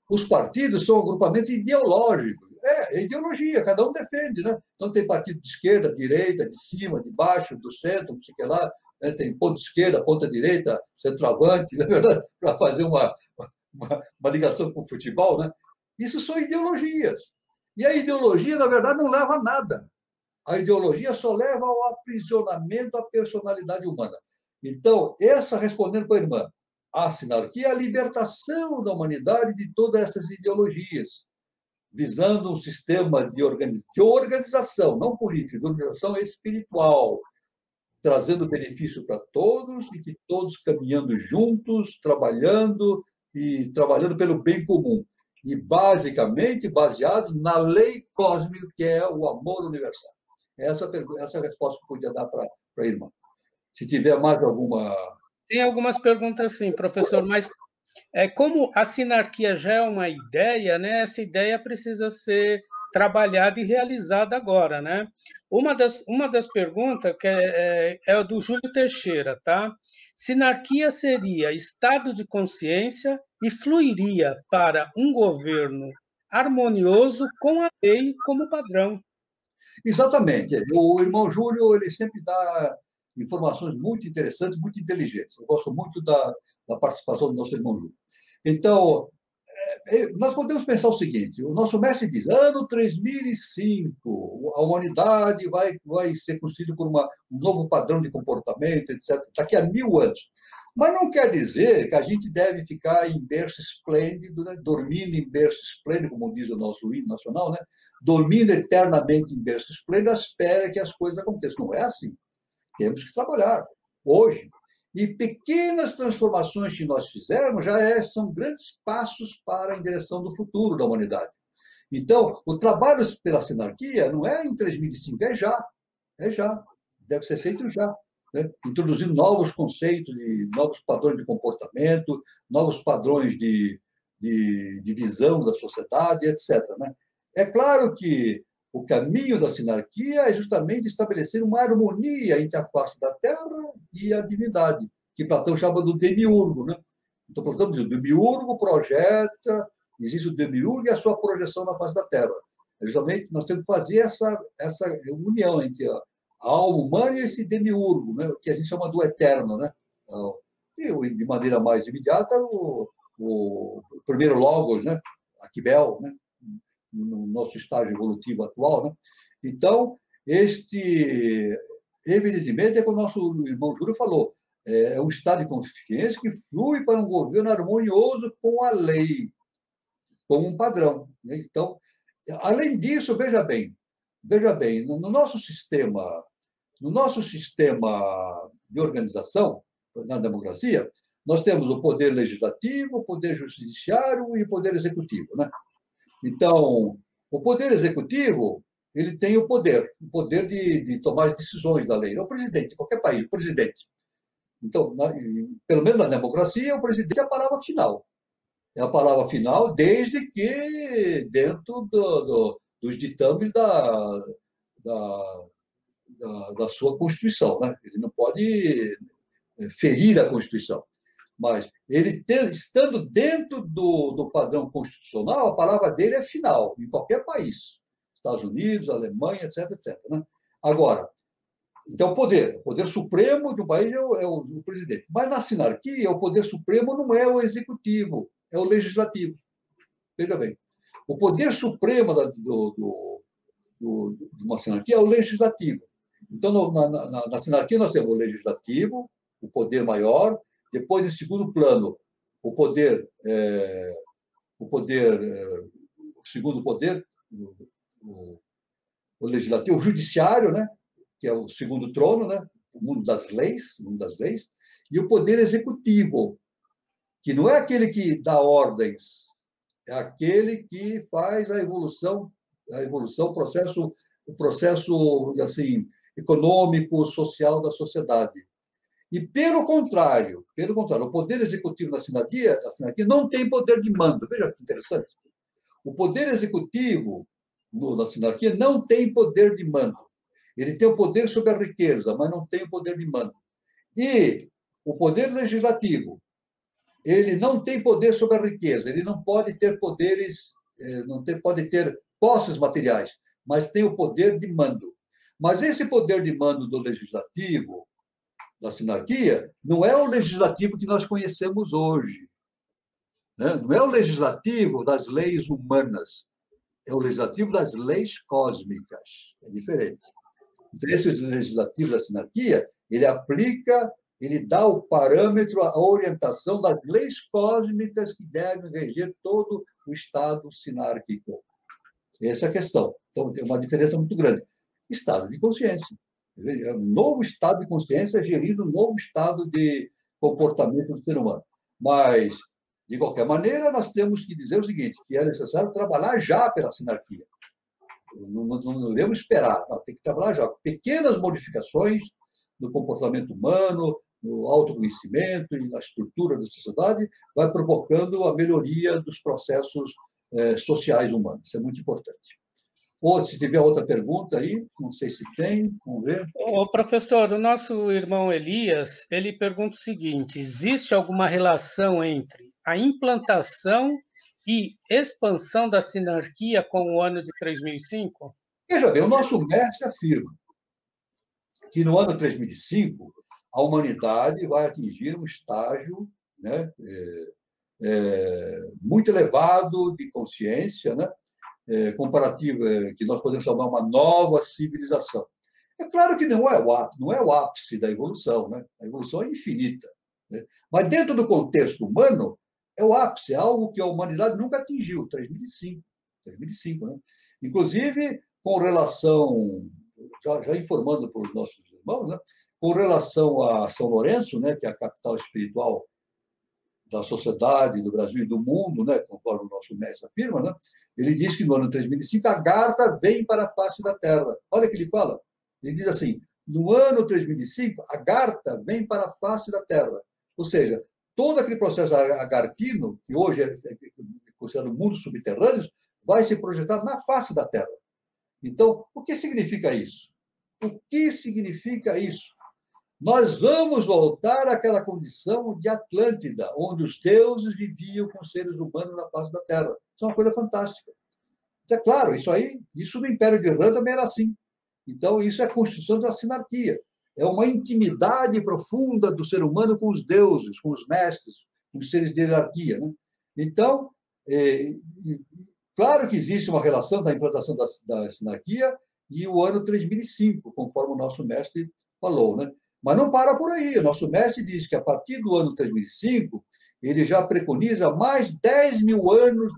os partidos são agrupamentos ideológicos. É ideologia, cada um defende, né? Então tem partido de esquerda, direita, de cima, de baixo, do centro, não sei o que lá, né? Tem ponta esquerda, ponta direita, centroavante, na verdade, para fazer uma ligação com o futebol, né? Isso são ideologias. E a ideologia, na verdade, não leva a nada. A ideologia só leva ao aprisionamento à personalidade humana. Então, respondendo para a irmã, a sinarquia é a libertação da humanidade de todas essas ideologias, visando um sistema de organização, não política, de organização espiritual, trazendo benefício para todos e que todos caminhando juntos, trabalhando pelo bem comum. E, basicamente, baseados na lei cósmica, que é o amor universal. Essa é a resposta que eu podia dar para a irmã. Se tiver mais alguma... Tem algumas perguntas, sim, professor, mas como a sinarquia já é uma ideia, né? Essa ideia precisa ser trabalhada e realizada agora, né? Uma das perguntas que é do Júlio Teixeira, tá? Sinarquia seria estado de consciência e fluiria para um governo harmonioso com a lei como padrão. Exatamente. O irmão Júlio, ele sempre dá informações muito interessantes, muito inteligentes. Eu gosto muito da participação do nosso irmão Júlio. Então, nós podemos pensar o seguinte: o nosso mestre diz, ano 3005, a humanidade vai ser constituída por um novo padrão de comportamento, etc., daqui a 1000 anos. Mas não quer dizer que a gente deve ficar em berço esplêndido, né? Dormindo em berço esplêndido, como diz o nosso hino nacional, né? Dormindo eternamente em berço esplêndido, à espera que as coisas aconteçam. Não é assim. Temos que trabalhar hoje. E pequenas transformações que nós fizermos são grandes passos para em direção do futuro da humanidade. Então, o trabalho pela sinarquia não é em 3005, é já. É já. Deve ser feito já. Né? Introduzindo novos conceitos, novos padrões de comportamento, novos padrões de visão da sociedade, etc. Né? É claro que o caminho da sinarquia é justamente estabelecer uma harmonia entre a face da Terra e a divindade, que Platão chama do demiurgo. Né? Então, Platão diz, o demiurgo projeta, existe o demiurgo e a sua projeção na face da Terra. Justamente, nós temos que fazer essa união entre a alma humana e esse demiurgo, né? Que a gente chama do eterno. Né? E, de maneira mais imediata, o primeiro logos, né? A Quibel, né? No nosso estágio evolutivo atual. Né? Então, evidentemente, é como o nosso irmão Júlio falou, é um estado de consciência que flui para um governo harmonioso com a lei, como um padrão. Né? Então, além disso, veja bem, no nosso sistema de organização, na democracia, nós temos o poder legislativo, o poder judiciário e o poder executivo. Né? Então, O poder executivo, ele tem o poder de tomar as decisões da lei. É o presidente, de qualquer país, o presidente. Então, pelo menos na democracia, o presidente é a palavra final. É a palavra final, desde que dentro dos ditames da sua Constituição. Né? Ele não pode ferir a Constituição. Mas ele estando dentro do padrão constitucional, a palavra dele é final, em qualquer país. Estados Unidos, Alemanha, etc, etc. Né? Agora, então, o poder supremo de um país é o presidente. Mas na sinarquia, o poder supremo não é o executivo, é o legislativo. Veja bem, o poder supremo de uma sinarquia é o legislativo. Então, na sinarquia, nós temos o legislativo, o poder maior, depois, em segundo plano, o segundo poder, o legislativo, o judiciário, né? Que é o segundo trono, né? O mundo das leis, e o poder executivo, que não é aquele que dá ordens, é aquele que faz a evolução, o processo assim, econômico, social da sociedade. E, pelo contrário, o poder executivo da sinarquia não tem poder de mando. Veja que interessante. O poder executivo da sinarquia não tem poder de mando. Ele tem o poder sobre a riqueza, mas não tem o poder de mando. E o poder legislativo, ele não tem poder sobre a riqueza, ele não pode ter poderes, pode ter posses materiais, mas tem o poder de mando. Mas esse poder de mando do legislativo, da sinarquia, não é o legislativo que nós conhecemos hoje. Né? Não é o legislativo das leis humanas, é o legislativo das leis cósmicas. É diferente. Então, esse legislativo da sinarquia, ele dá o parâmetro, a orientação das leis cósmicas que devem reger todo o Estado sinárquico. Essa é a questão. Então, tem uma diferença muito grande. Estado de consciência. É um novo estado de consciência gerindo um novo estado de comportamento do ser humano. Mas, de qualquer maneira, nós temos que dizer o seguinte, que é necessário trabalhar já pela sinarquia. Não devemos esperar, não, tem que trabalhar já. Pequenas modificações no comportamento humano, no autoconhecimento e na estrutura da sociedade, vai provocando a melhoria dos processos sociais humanos. Isso é muito importante. Ou, se tiver outra pergunta aí, não sei se tem, vamos ver. Ô, professor, o nosso irmão Elias, ele pergunta o seguinte, existe alguma relação entre a implantação e expansão da sinarquia com o ano de 3005? Veja bem, o nosso mestre afirma que no ano 3005 a humanidade vai atingir um estágio, né, muito elevado de consciência, né, comparativo, que nós podemos chamar uma nova civilização. É claro que não é o ápice da evolução, né? A evolução é infinita. Né? Mas dentro do contexto humano, é o ápice, é algo que a humanidade nunca atingiu, 3005, né? Inclusive, com relação, já informando para os nossos irmãos, né? Com relação a São Lourenço, né? Que é a capital espiritual da sociedade, do Brasil e do mundo, né, conforme o nosso mestre afirma, né, ele diz que no ano 3005 a Garta vem para a face da Terra. Olha o que ele fala. Ele diz assim, no ano 3005 a Garta vem para a face da Terra. Ou seja, todo aquele processo agartino, que hoje é considerado mundos subterrâneos, vai se projetar na face da Terra. Então, o que significa isso? O que significa isso? Nós vamos voltar àquela condição de Atlântida, onde os deuses viviam com os seres humanos na face da Terra. Isso é uma coisa fantástica. É claro, isso no Império de Irã também era assim. Então, isso é a constituição da sinarquia. É uma intimidade profunda do ser humano com os deuses, com os mestres, com os seres de hierarquia. Né? Então, claro que existe uma relação da implantação da sinarquia e o ano 3005, conforme o nosso mestre falou, né? Mas não para por aí. O nosso mestre diz que, a partir do ano 3005, ele já preconiza mais 10 mil anos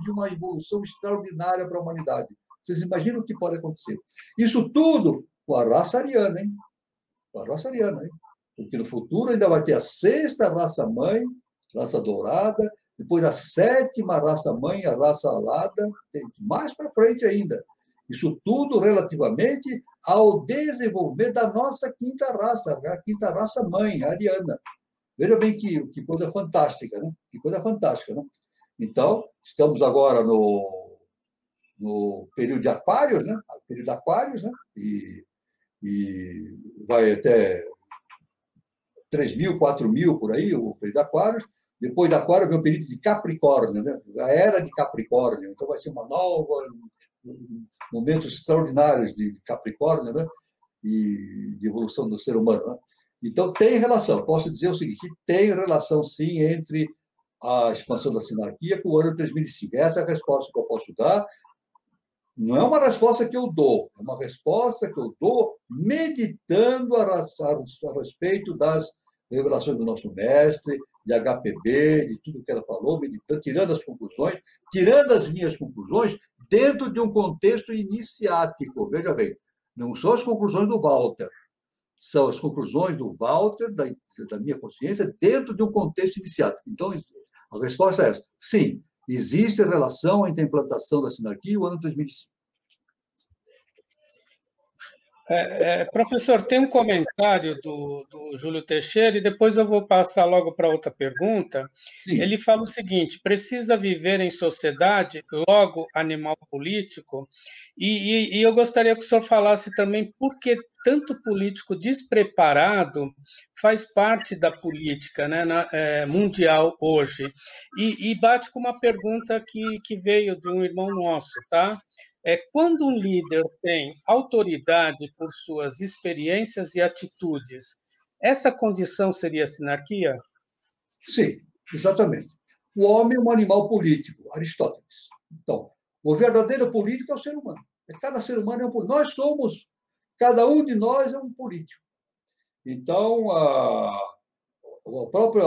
de uma evolução extraordinária para a humanidade. Vocês imaginam o que pode acontecer? Isso tudo com a raça ariana, hein? Com a raça ariana, hein? Porque no futuro ainda vai ter a sexta raça-mãe, raça dourada, depois a sétima raça-mãe, a raça alada, mais para frente ainda. Isso tudo relativamente ao desenvolvimento da nossa quinta raça, a quinta raça-mãe, a ariana. Veja bem que coisa fantástica, né? Que coisa fantástica, né? Então, estamos agora no período de Aquários, né? Período de Aquários, né? E vai até 3.000, 4.000 por aí, o período de Aquários. Depois de Aquário vem o período de Capricórnio, né? A era de Capricórnio. Então vai ser uma nova, momentos extraordinários de Capricórnio, né? E de evolução do ser humano, né? Então tem relação. Posso dizer o seguinte: que tem relação sim entre a expansão da sinarquia com o ano 3005. Essa é a resposta que eu posso dar. Não é uma resposta que eu dou, é uma resposta que eu dou meditando a respeito das revelações do nosso mestre, de HPB, de tudo que ela falou, meditando, tirando as conclusões, tirando as minhas conclusões dentro de um contexto iniciático. Veja bem, não são as conclusões do Walter, são as conclusões do Walter, da minha consciência, dentro de um contexto iniciático. Então, a resposta é essa. Sim, existe relação entre a implantação da sinarquia e o ano 2005. Professor, tem um comentário do Júlio Teixeira e depois eu vou passar logo para outra pergunta. Sim. Ele fala o seguinte: precisa viver em sociedade, logo animal político, e eu gostaria que o senhor falasse também por que tanto político despreparado faz parte da política, né, mundial hoje. E bate com uma pergunta que veio de um irmão nosso, tá? Quando um líder tem autoridade por suas experiências e atitudes, essa condição seria sinarquia? Sim, exatamente. O homem é um animal político, Aristóteles. Então, o verdadeiro político é o ser humano. Cada ser humano é um político. Nós somos, cada um de nós é um político. Então, a própria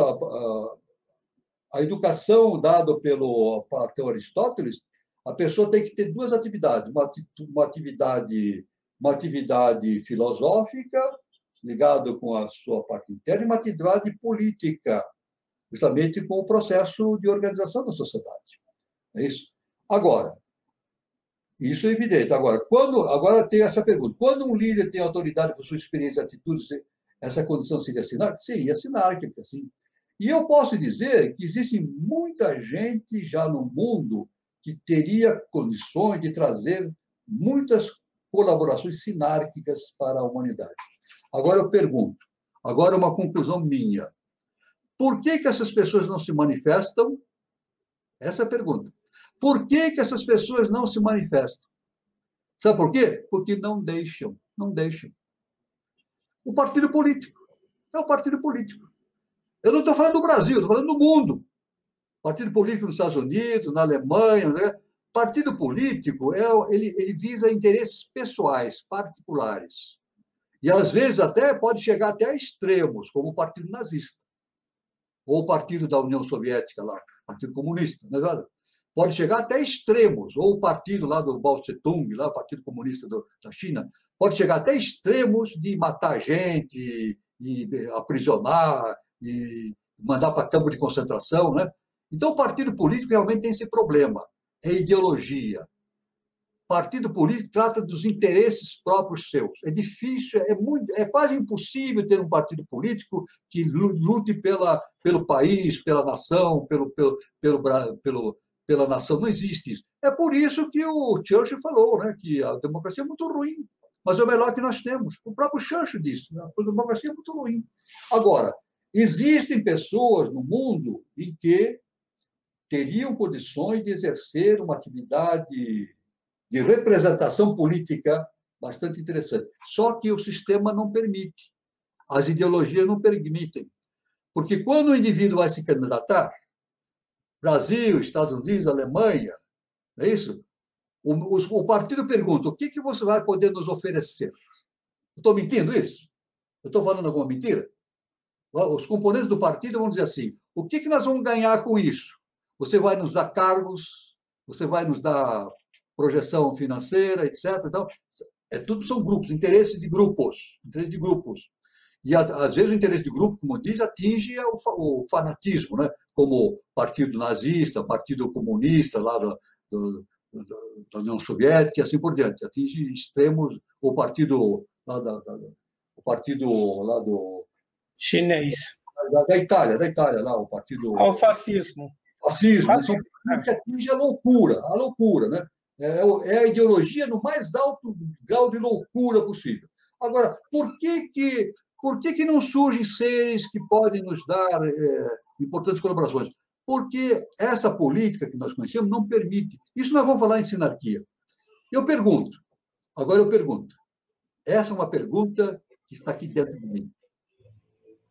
a educação dada pelo Platão Aristóteles, a pessoa tem que ter duas atividades: uma atividade filosófica ligada com a sua parte interna e uma atividade política, justamente com o processo de organização da sociedade. É isso. Agora, isso é evidente. Agora tem essa pergunta: quando um líder tem autoridade por sua experiência e atitudes, essa condição seria sinárquica? Seria sinárquica, sim. E eu posso dizer que existe muita gente já no mundo que teria condições de trazer muitas colaborações sinárquicas para a humanidade. Agora eu pergunto, agora uma conclusão minha: por que essas pessoas não se manifestam? Essa é a pergunta. Por que essas pessoas não se manifestam? Sabe por quê? Porque não deixam. O partido político. É o partido político. Eu não estou falando do Brasil, estou falando do mundo. Partido político nos Estados Unidos, na Alemanha. Né? Partido político, ele visa interesses pessoais, particulares. E, às vezes, até pode chegar até a extremos, como o Partido Nazista. Ou o Partido da União Soviética, lá, Partido Comunista. Né? Pode chegar até extremos. Ou o partido lá do Mao Tse-tung, lá, o Partido Comunista da China, pode chegar até extremos de matar gente, e aprisionar, e mandar para campo de concentração. Né? Então, o partido político realmente tem esse problema. É ideologia. Partido político trata dos interesses próprios seus. É difícil, é quase impossível ter um partido político que lute pelo país, pela nação, pela nação. Não existe isso. É por isso que o Churchill falou, né, que a democracia é muito ruim, mas é o melhor que nós temos. O próprio Churchill disse, né, a democracia é muito ruim. Agora, existem pessoas no mundo em que teriam condições de exercer uma atividade de representação política bastante interessante. Só que o sistema não permite, as ideologias não permitem. Porque quando o indivíduo vai se candidatar, Brasil, Estados Unidos, Alemanha, não é isso? O partido pergunta: o que você vai poder nos oferecer? Eu estou mentindo isso? Eu estou falando alguma mentira? Os componentes do partido vão dizer assim: o que nós vamos ganhar com isso? Você vai nos dar cargos, você vai nos dar projeção financeira, etc. Então, tudo são grupos, interesses de grupos. E, às vezes, o interesse de grupo, como diz, atinge o fanatismo, né? Como Partido Nazista, Partido Comunista lá do, da União Soviética e assim por diante. Atinge extremos, o partido lá o partido lá Chinês. da Itália, lá, o partido Ao fascismo. fascismo, né? São partidos que atingem a loucura, né? É a ideologia no mais alto grau de loucura possível. Agora, por que não surgem seres que podem nos dar importantes colaborações? Porque essa política que nós conhecemos não permite. Isso nós vamos falar em sinarquia. Agora eu pergunto, essa é uma pergunta que está aqui dentro de mim.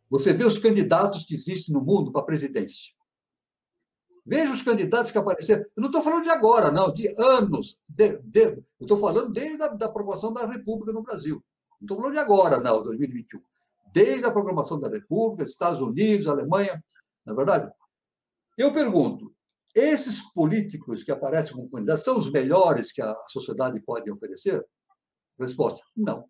Você vê os candidatos que existem no mundo para a presidência. Veja os candidatos que apareceram. Eu não estou falando de agora, não, de anos. Eu estou falando desde a da aprovação da República no Brasil. Não estou falando de agora, não, 2021. Desde a proclamação da República, Estados Unidos, Alemanha, na verdade. Eu pergunto, esses políticos que aparecem como candidatos são os melhores que a sociedade pode oferecer? Resposta, não.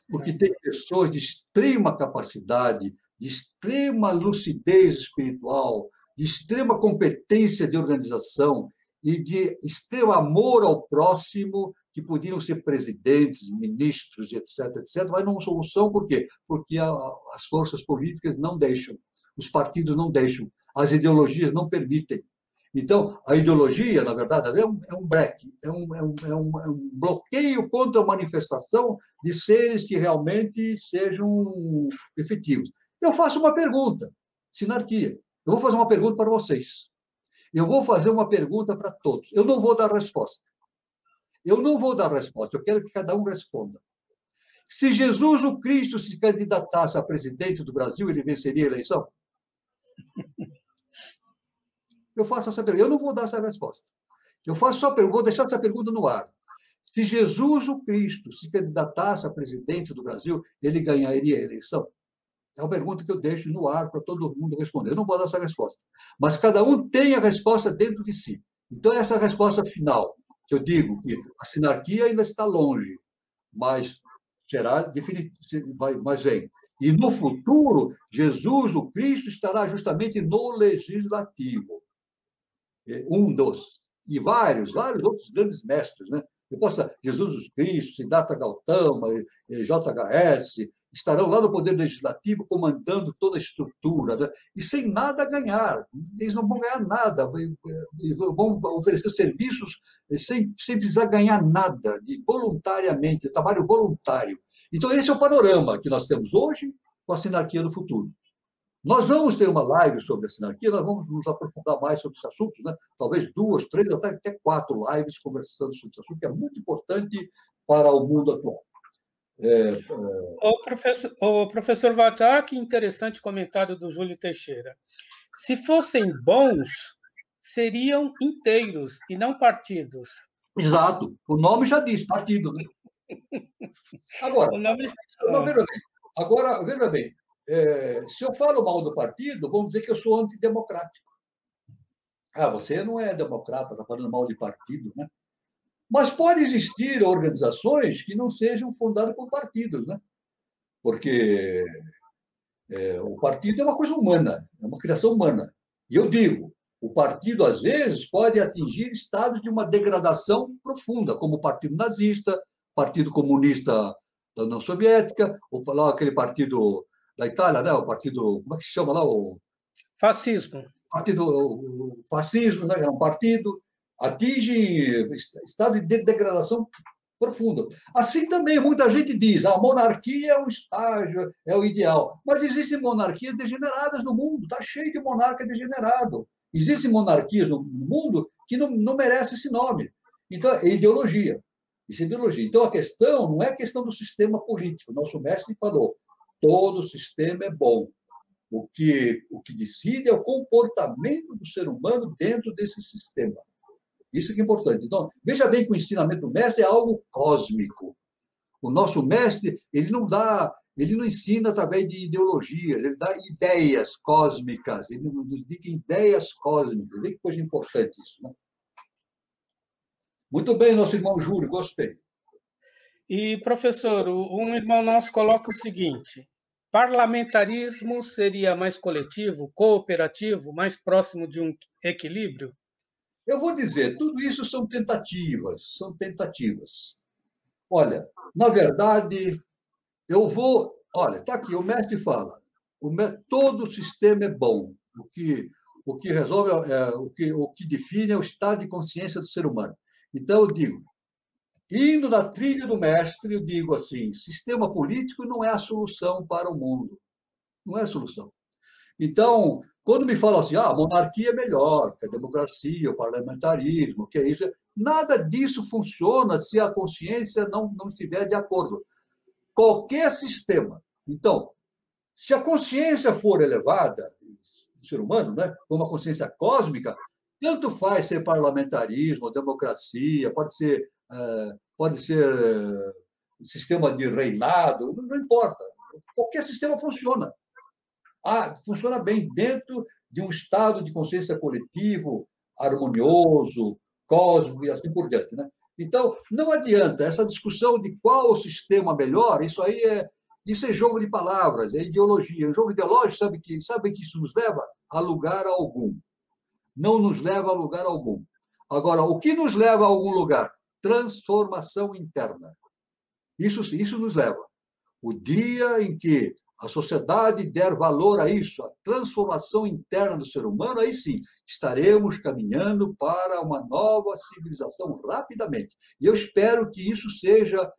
Porque tem pessoas de extrema capacidade, de extrema lucidez espiritual, de extrema competência de organização e de extremo amor ao próximo, que poderiam ser presidentes, ministros, etc., etc., mas não solução, por quê? Porque as forças políticas não deixam, os partidos não deixam, as ideologias não permitem. Então, a ideologia, na verdade, é um breque, é um bloqueio contra a manifestação de seres que realmente sejam efetivos. Eu faço uma pergunta, sinarquia. Eu vou fazer uma pergunta para vocês. Eu vou fazer uma pergunta para todos. Eu não vou dar resposta. Eu não vou dar resposta. Eu quero que cada um responda. Se Jesus o Cristo se candidatasse a presidente do Brasil, ele venceria a eleição? Eu faço essa pergunta. Eu não vou dar essa resposta. Eu faço só vou deixar essa pergunta no ar. Se Jesus o Cristo se candidatasse a presidente do Brasil, ele ganharia a eleição? É uma pergunta que eu deixo no ar para todo mundo responder. Eu não vou dar essa resposta. Mas cada um tem a resposta dentro de si. Então, essa é a resposta final, que eu digo que a sinarquia ainda está longe, mas será definitivo, mas vem. E no futuro, Jesus, o Cristo, estará justamente no legislativo. Um dos. E vários outros grandes mestres, né? Eu posso Jesus Cristo, Siddhartha Gautama, JHS, estarão lá no Poder Legislativo comandando toda a estrutura, né? E sem nada ganhar. Eles não vão ganhar nada, vão oferecer serviços sem precisar ganhar nada, voluntariamente, trabalho voluntário. Então, esse é o panorama que nós temos hoje com a sinarquia do futuro. Nós vamos ter uma live sobre a sinarquia, nós vamos nos aprofundar mais sobre esse assunto, né? Talvez 2, 3, até 4 lives conversando sobre esse assunto, que é muito importante para o mundo atual. O professor Walter, que interessante comentário do Júlio Teixeira. Se fossem bons, seriam inteiros e não partidos. Exato. O nome já diz, partido, né? Agora, veja bem, se eu falo mal do partido, vamos dizer que eu sou antidemocrático. Você não é democrata, está falando mal de partido, né? Mas pode existir organizações que não sejam fundadas por partidos, né? Porque o partido é uma coisa humana, é uma criação humana. E eu digo, o partido, às vezes, pode atingir estados de uma degradação profunda, como o Partido Nazista, Partido Comunista da União Soviética, ou lá aquele partido da Itália, né? O partido, como é que se chama lá? Fascismo. O fascismo, né? É um partido, atinge estado de degradação profunda. Assim também, muita gente diz, a monarquia é um estágio, é o ideal. Mas existem monarquias degeneradas no mundo, está cheio de monarca degenerado. Existem monarquias no mundo que não merecem esse nome. Então, é ideologia. Isso é ideologia. Então, a questão não é a questão do sistema político. Nosso mestre falou, todo sistema é bom. O que decide é o comportamento do ser humano dentro desse sistema. Isso que é importante. Então, veja bem que o ensinamento do mestre é algo cósmico. O nosso mestre, ele não ensina através de ideologias, ele dá ideias cósmicas, ele nos diz ideias cósmicas. Vê que coisa importante isso, né? Muito bem, nosso irmão Júlio, gostei. E, professor, um irmão nosso coloca o seguinte: Parlamentarismo seria mais coletivo, cooperativo, mais próximo de um equilíbrio? Eu vou dizer, tudo isso são tentativas, são tentativas. Olha, na verdade, olha, está aqui, o mestre fala, todo sistema é bom. O que resolve, o que define é o estado de consciência do ser humano. Então, eu digo, indo na trilha do mestre, eu digo assim, sistema político não é a solução para o mundo. Não é a solução. Então, quando me falam assim, a monarquia é melhor que a democracia, o parlamentarismo, que é isso, nada disso funciona se a consciência não estiver de acordo. Qualquer sistema. Então, se a consciência for elevada, do ser humano, né, uma consciência cósmica, tanto faz ser parlamentarismo, democracia, pode ser sistema de reinado, não importa. Qualquer sistema funciona. Funciona bem dentro de um estado de consciência coletivo, harmonioso, cósmico e assim por diante. Né? Então, não adianta essa discussão de qual o sistema melhor, isso é jogo de palavras, é ideologia. O jogo ideológico, sabe que isso nos leva a lugar algum. Não nos leva a lugar algum. Agora, o que nos leva a algum lugar? Transformação interna. Isso nos leva. O dia em que a sociedade der valor a isso, a transformação interna do ser humano, aí sim, estaremos caminhando para uma nova civilização rapidamente. E eu espero que isso seja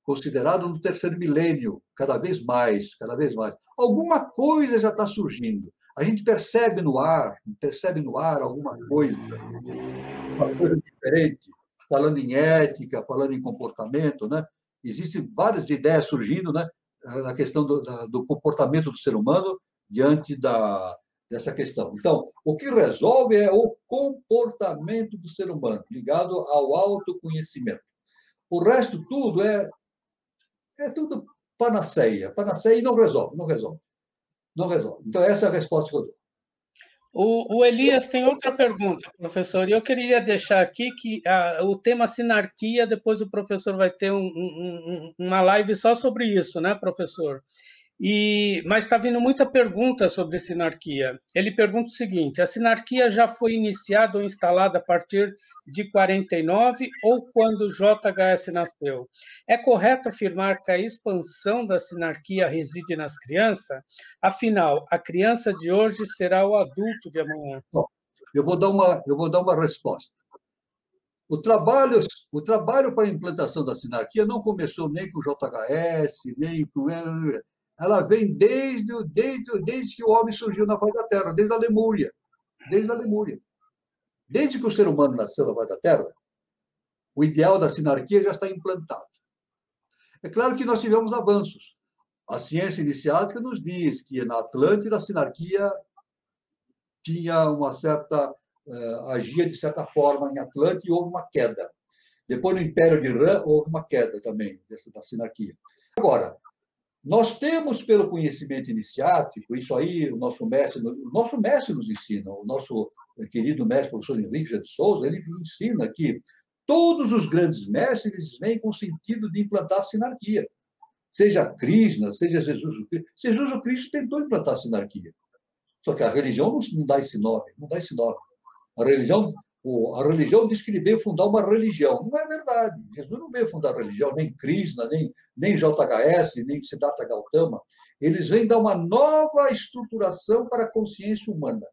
considerado no terceiro milênio, cada vez mais, cada vez mais. Alguma coisa já está surgindo. A gente percebe no ar alguma coisa diferente, falando em ética, falando em comportamento, né? Existem várias ideias surgindo, né? Na questão do comportamento do ser humano diante dessa questão. Então, o que resolve é o comportamento do ser humano, ligado ao autoconhecimento. O resto tudo é tudo panaceia. Panaceia e não resolve, não resolve. Não resolve. Então, essa é a resposta que eu dou. O Elias tem outra pergunta, professor, e eu queria deixar aqui que o tema sinarquia, depois o professor vai ter uma live só sobre isso, né, professor? Mas está vindo muita pergunta sobre sinarquia. Ele pergunta o seguinte: a sinarquia já foi iniciada ou instalada a partir de 49 ou quando o JHS nasceu? É correto afirmar que a expansão da sinarquia reside nas crianças? Afinal, a criança de hoje será o adulto de amanhã. Bom, eu vou dar uma resposta. O trabalho para a implantação da sinarquia não começou nem com o JHS, nem com. Ela vem desde que o homem surgiu na face da Terra, desde a Lemúria. Desde a Lemúria. Desde que o ser humano nasceu na face da Terra, o ideal da sinarquia já está implantado. É claro que nós tivemos avanços. A ciência iniciática nos diz que na Atlântida a sinarquia tinha uma certa. Agia de certa forma em Atlântida e houve uma queda. Depois, no Império de Irã, houve uma queda também da sinarquia. Agora, nós temos, pelo conhecimento iniciático, isso aí o nosso mestre nos ensina, o nosso querido mestre, professor Henrique de Souza, ele ensina que todos os grandes mestres eles vêm com o sentido de implantar a sinarquia. Seja Krishna, seja Jesus o Cristo. Jesus o Cristo tentou implantar a sinarquia. Só que a religião não dá esse nome, não dá esse nome. A religião diz que ele veio fundar uma religião. Não é verdade. Jesus não veio fundar religião, nem Krishna, nem JHS, nem Siddhartha Gautama. Eles vêm dar uma nova estruturação para a consciência humana.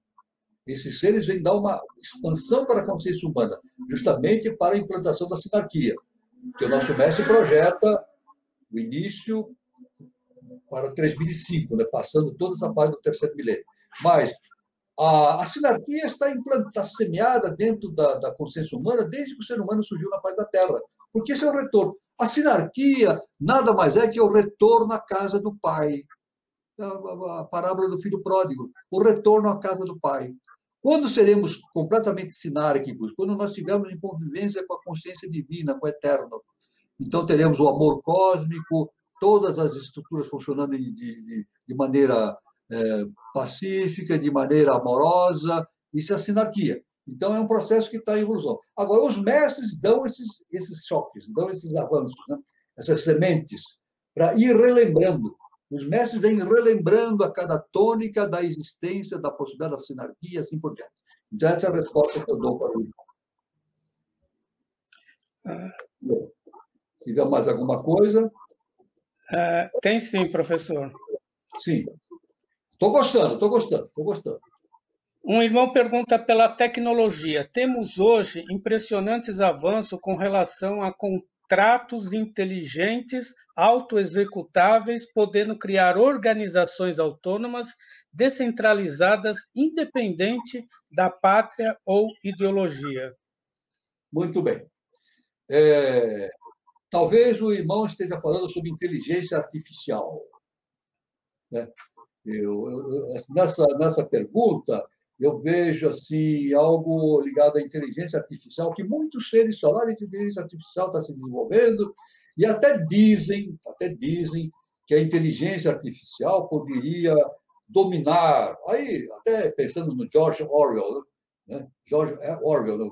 Esses seres vêm dar uma expansão para a consciência humana, justamente para a implantação da sinarquia, que o nosso mestre projeta o início para 3005, né, passando toda essa parte do terceiro milênio. Mas a sinarquia está semeada dentro da consciência humana desde que o ser humano surgiu na face da Terra, porque esse é o retorno. A sinarquia nada mais é que o retorno à casa do Pai. A parábola do filho pródigo, o retorno à casa do Pai. Quando seremos completamente sinárquicos? Quando nós estivermos em convivência com a consciência divina, com o eterno. Então teremos o amor cósmico, todas as estruturas funcionando de maneira pacífica, de maneira amorosa, isso é a sinarquia. Então, é um processo que está em evolução. Agora, os mestres dão esses choques, dão esses avanços, né? Essas sementes, para ir relembrando. Os mestres vêm relembrando a cada tônica da existência, da possibilidade da sinergia e assim por diante. Então, essa é a resposta que eu dou para o irmão. Bom, se tiver mais alguma coisa? Tem sim, professor. Sim. Estou gostando, estou gostando, estou gostando. Um irmão pergunta pela tecnologia. Temos hoje impressionantes avanços com relação a contratos inteligentes, autoexecutáveis, podendo criar organizações autônomas, descentralizadas, independente da pátria ou ideologia. Muito bem. Talvez o irmão esteja falando sobre inteligência artificial, né? Nessa pergunta, eu vejo assim, algo ligado à inteligência artificial, que muitos seres falaram que a inteligência artificial está se desenvolvendo, e até dizem que a inteligência artificial poderia dominar, aí até pensando no George Orwell, né? George Orwell, né?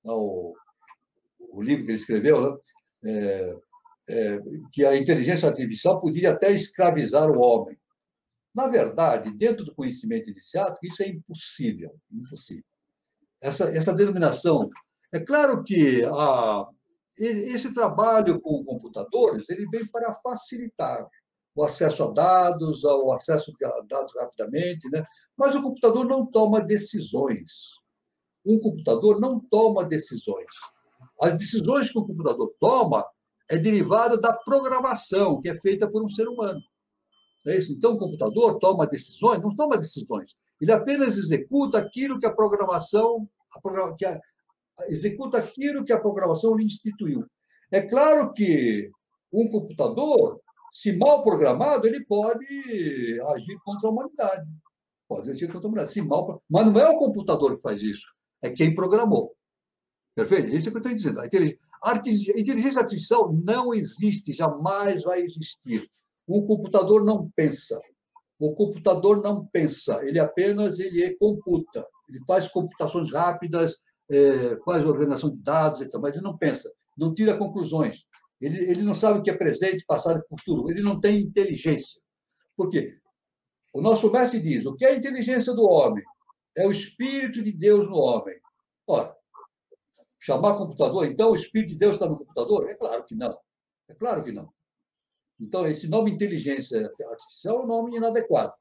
O livro que ele escreveu, né? Que a inteligência artificial poderia até escravizar o homem. Na verdade, dentro do conhecimento iniciático, isso é impossível. Impossível. Essa denominação. É claro que esse trabalho com computadores ele vem para facilitar o acesso a dados, o acesso a dados rapidamente, né? Mas o computador não toma decisões. Um computador não toma decisões. As decisões que o computador toma é derivada da programação que é feita por um ser humano. É isso? Então, o computador toma decisões? Não toma decisões. Ele apenas executa aquilo que a programação executa aquilo que a programação lhe instituiu. É claro que um computador, se mal programado, ele pode agir contra a humanidade. Pode agir contra a humanidade. Se mal, mas não é o computador que faz isso, é quem programou. Perfeito? Isso é o que eu estou dizendo. A inteligência artificial não existe, jamais vai existir. O computador não pensa. O computador não pensa, ele apenas computa. Ele faz computações rápidas, faz organização de dados, etc. Mas ele não pensa, não tira conclusões. Ele não sabe o que é presente, passado e futuro. Ele não tem inteligência. Por quê? O nosso mestre diz, o que é a inteligência do homem? É o Espírito de Deus no homem. Ora, chamar computador, então o Espírito de Deus está no computador? É claro que não. É claro que não. Então, esse nome inteligência artificial é um nome inadequado.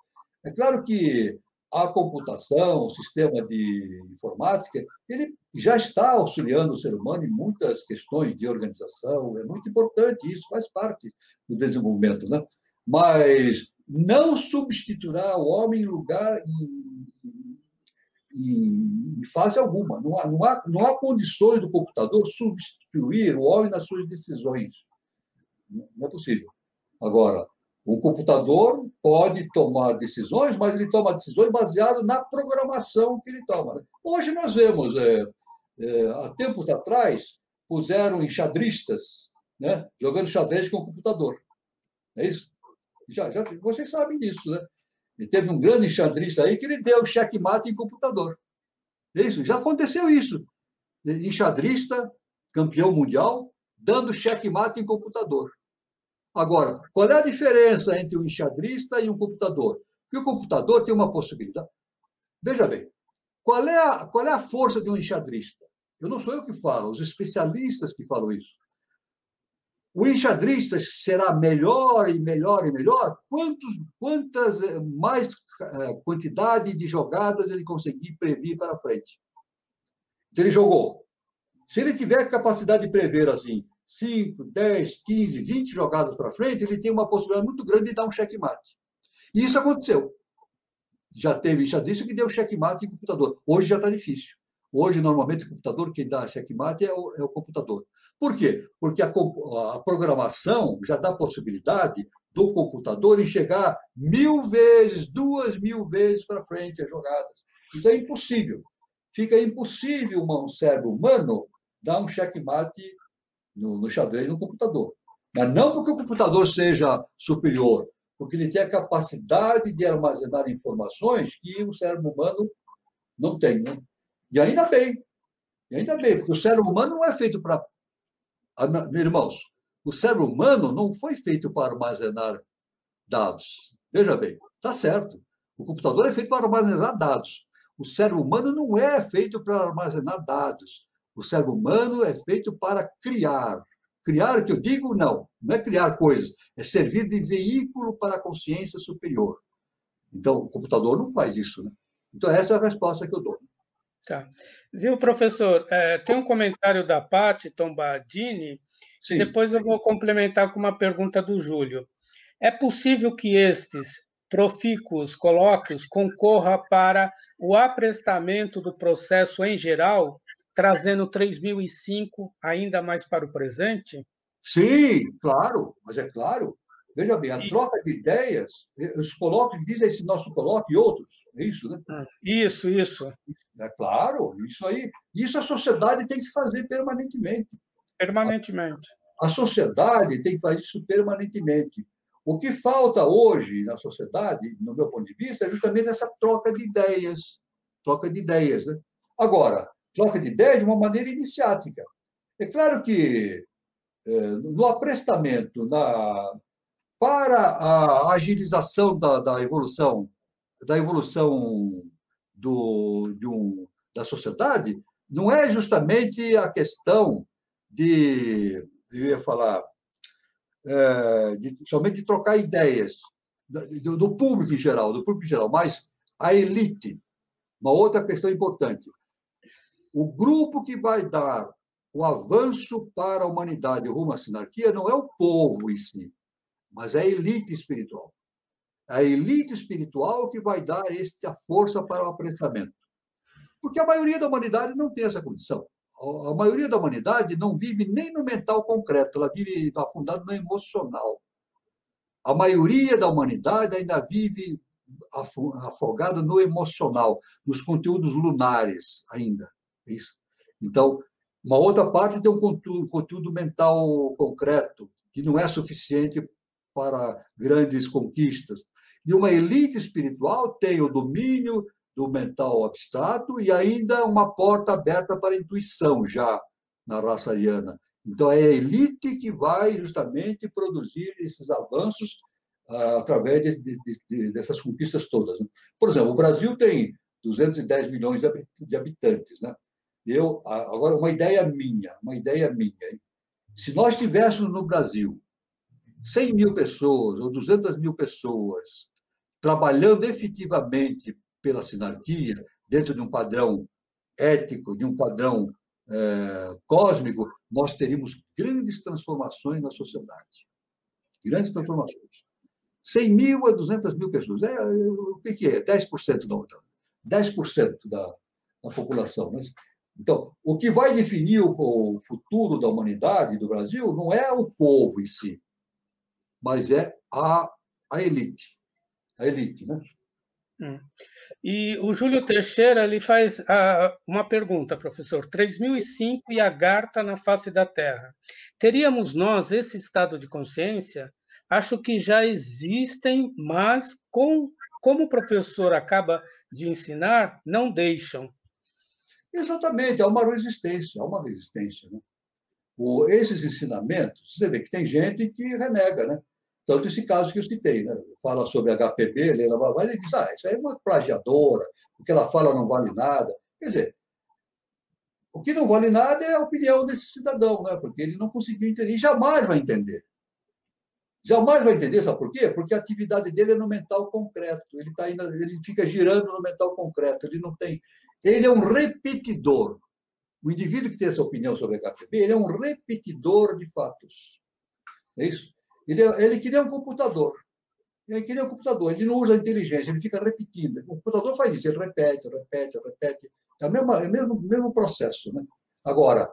É claro que a computação, o sistema de informática, ele já está auxiliando o ser humano em muitas questões de organização, é muito importante, isso faz parte do desenvolvimento, né? Mas não substituirá o homem em lugar, em fase alguma. Não há condições do computador substituir o homem nas suas decisões. Não é possível. Agora, o computador pode tomar decisões, mas ele toma decisões baseadas na programação que ele toma. Hoje nós vemos, há tempos atrás, puseram enxadristas, né, jogando xadrez com o computador. É isso? Vocês sabem disso, né? E teve um grande enxadrista aí que ele deu checkmate em computador. É isso? Já aconteceu isso. Enxadrista, campeão mundial, dando checkmate em computador. Agora, qual é a diferença entre um enxadrista e um computador? Porque o computador tem uma possibilidade. Veja bem, qual é a força de um enxadrista? Eu não sou eu que falo, os especialistas que falam isso. O enxadrista será melhor e melhor e melhor quantas mais quantidade de jogadas ele conseguir prever para frente. Se ele jogou, se ele tiver capacidade de prever assim 5, 10, 15, 20 jogadas para frente, ele tem uma possibilidade muito grande de dar um checkmate. E isso aconteceu. Já teve enxadrista que deu checkmate em computador. Hoje já está difícil. Hoje, normalmente, o computador, quem dá checkmate é o computador. Por quê? Porque a programação já dá a possibilidade do computador enxergar 1000 vezes, 2000 vezes para frente as jogadas. Isso é impossível. Fica impossível um cérebro humano dar um checkmate no xadrez no computador. Mas não porque o computador seja superior, porque ele tem a capacidade de armazenar informações que o cérebro humano não tem. Né? E ainda bem, porque o cérebro humano não é feito para... Meus irmãos, o cérebro humano não foi feito para armazenar dados. Veja bem, está certo. O computador é feito para armazenar dados. O cérebro humano não é feito para armazenar dados. O cérebro humano é feito para criar. Criar, o que eu digo, não é criar coisas, é servir de veículo para a consciência superior. Então, o computador não faz isso, né? Então, essa é a resposta que eu dou. Tá. Viu, professor? Tem um comentário da Paty Tombadini, e Sim, depois eu vou complementar com uma pergunta do Júlio. É possível que estes profícuos colóquios concorra para o aprestamento do processo em geral, trazendo 3005 ainda mais para o presente? sim, claro, mas é claro. Veja bem, a E- troca de ideias, os colóquios, diz esse nosso colóquio e outros, é isso, né? Isso, É claro, isso aí. Isso a sociedade tem que fazer permanentemente. permanentemente. A sociedade tem que fazer isso permanentemente. O que falta hoje na sociedade, no meu ponto de vista, é justamente essa troca de ideias. Troca de ideias, né? Agora, troca de ideias de uma maneira iniciática. É claro que no aprestamento, para a agilização da evolução da sociedade, não é justamente a questão eu ia falar, somente de trocar ideias do público em geral, mas a elite, uma outra questão importante. O grupo que vai dar o avanço para a humanidade rumo à sinarquia não é o povo em si, mas é a elite espiritual. A elite espiritual que vai dar essa força para o apressamento. Porque a maioria da humanidade não tem essa condição. A maioria da humanidade não vive nem no mental concreto, ela vive afundada no emocional. A maioria da humanidade ainda vive afogada no emocional, nos conteúdos lunares ainda. Isso. Então, uma outra parte tem um conteúdo mental concreto, que não é suficiente para grandes conquistas. E uma elite espiritual tem o domínio do mental abstrato e ainda uma porta aberta para a intuição, já na raça ariana. Então, é a elite que vai justamente produzir esses avanços através dessas conquistas todas. Né? Por exemplo, o Brasil tem 210 milhões de habitantes. Né? Agora, uma ideia minha. Hein? Se nós tivéssemos no Brasil 100 mil pessoas ou 200 mil pessoas trabalhando efetivamente pela sinarquia, dentro de um padrão ético, de um padrão cósmico, nós teríamos grandes transformações na sociedade. Grandes transformações. 100 mil a 200 mil pessoas. O que é? 10% da, 10% da população. Né? Então, o que vai definir o futuro da humanidade, do Brasil, não é o povo em si, mas é a elite. A elite, né? E o Júlio Teixeira ele faz uma pergunta, professor. 3005 e a Garta na face da Terra. Teríamos nós esse estado de consciência? Acho que já existem, mas como o professor acaba de ensinar, não deixam. Exatamente, há uma resistência, há uma resistência. Né? Esses ensinamentos, você vê que tem gente que renega, né? Tanto esse caso que eu citei, né? Fala sobre HPB, Leila Babai, ele diz, isso aí é uma plagiadora, o que ela fala não vale nada. Quer dizer, o que não vale nada é a opinião desse cidadão, né? Porque ele não conseguiu entender e jamais vai entender. Jamais vai entender, sabe por quê? Porque a atividade dele é no mental concreto. Ele fica girando no mental concreto. Ele não tem. Ele é um repetidor. O indivíduo que tem essa opinião sobre HPB, ele é um repetidor de fatos. É isso? Ele que nem um computador. Ele que nem um computador. Ele não usa a inteligência, ele fica repetindo. O computador faz isso, ele repete, repete, repete. É o mesmo processo. Né? Agora,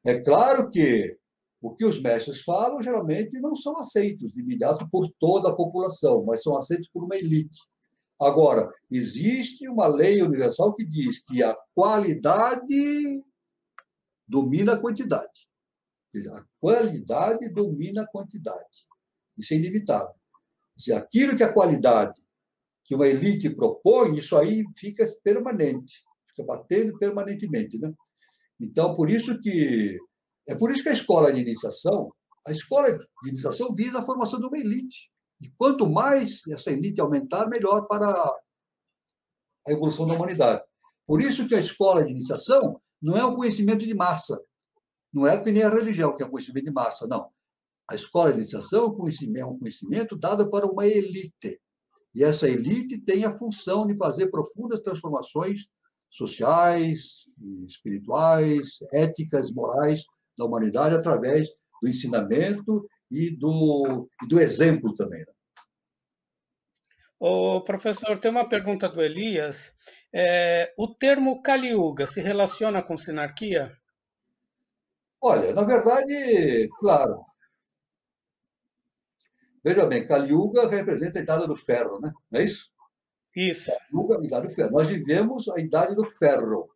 é claro que o que os mestres falam geralmente não são aceitos de imediato por toda a população, mas são aceitos por uma elite. Agora, existe uma lei universal que diz que a qualidade domina a quantidade. A qualidade domina a quantidade. Isso é inevitável. Se aquilo que a qualidade que uma elite propõe, isso aí fica permanente, fica batendo permanentemente. Né? Então, é por isso que a escola de iniciação visa a formação de uma elite. E quanto mais essa elite aumentar, melhor para a evolução da humanidade. Por isso que a escola de iniciação não é um conhecimento de massa, não é que nem a religião, que é um conhecimento de massa, não. A escola de iniciação é um conhecimento dado para uma elite. E essa elite tem a função de fazer profundas transformações sociais, espirituais, éticas, morais da humanidade através do ensinamento e do exemplo também. Ô, professor, tem uma pergunta do Elias. O termo Kali Yuga se relaciona com sinarquia? Olha, na verdade, claro, veja bem, Kali Yuga representa a idade do ferro, né? Não é isso? Isso. Kali Yuga, a idade do ferro. Nós vivemos a idade do ferro.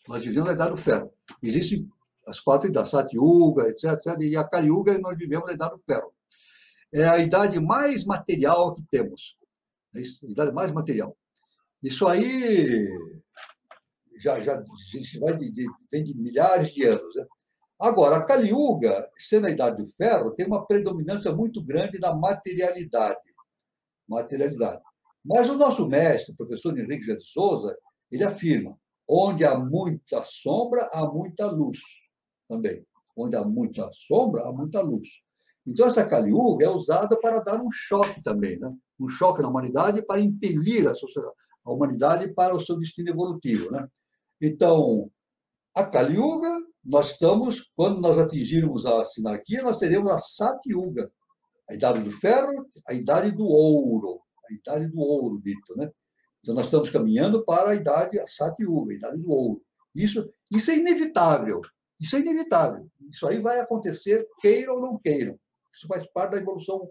Nós vivemos a idade do ferro. Existem as quatro idades, Sati Yuga, etc, etc. E a Kali Yuga, nós vivemos a idade do ferro. É a idade mais material que temos. É isso? A idade mais material. Isso aí já vem de milhares de anos. Né? Agora, a Kali Yuga, sendo a idade do ferro, tem uma predominância muito grande da materialidade. Materialidade. Mas o nosso mestre, o professor Henrique de Souza, ele afirma: onde há muita sombra, há muita luz também. Onde há muita sombra, há muita luz. Então, essa Kali Yuga é usada para dar um choque também, né? Um choque na humanidade para impelir a humanidade para o seu destino evolutivo. Né? Então, a Kali Yuga, nós estamos, quando nós atingirmos a sinarquia, nós teremos a Sati Yuga, a idade do ferro, a idade do ouro, a idade do ouro, dito, né? Então, nós estamos caminhando para a idade, a Sati Yuga, a idade do ouro. Isso é inevitável. Isso é inevitável. Isso aí vai acontecer, queiram ou não queiram. Isso faz parte da evolução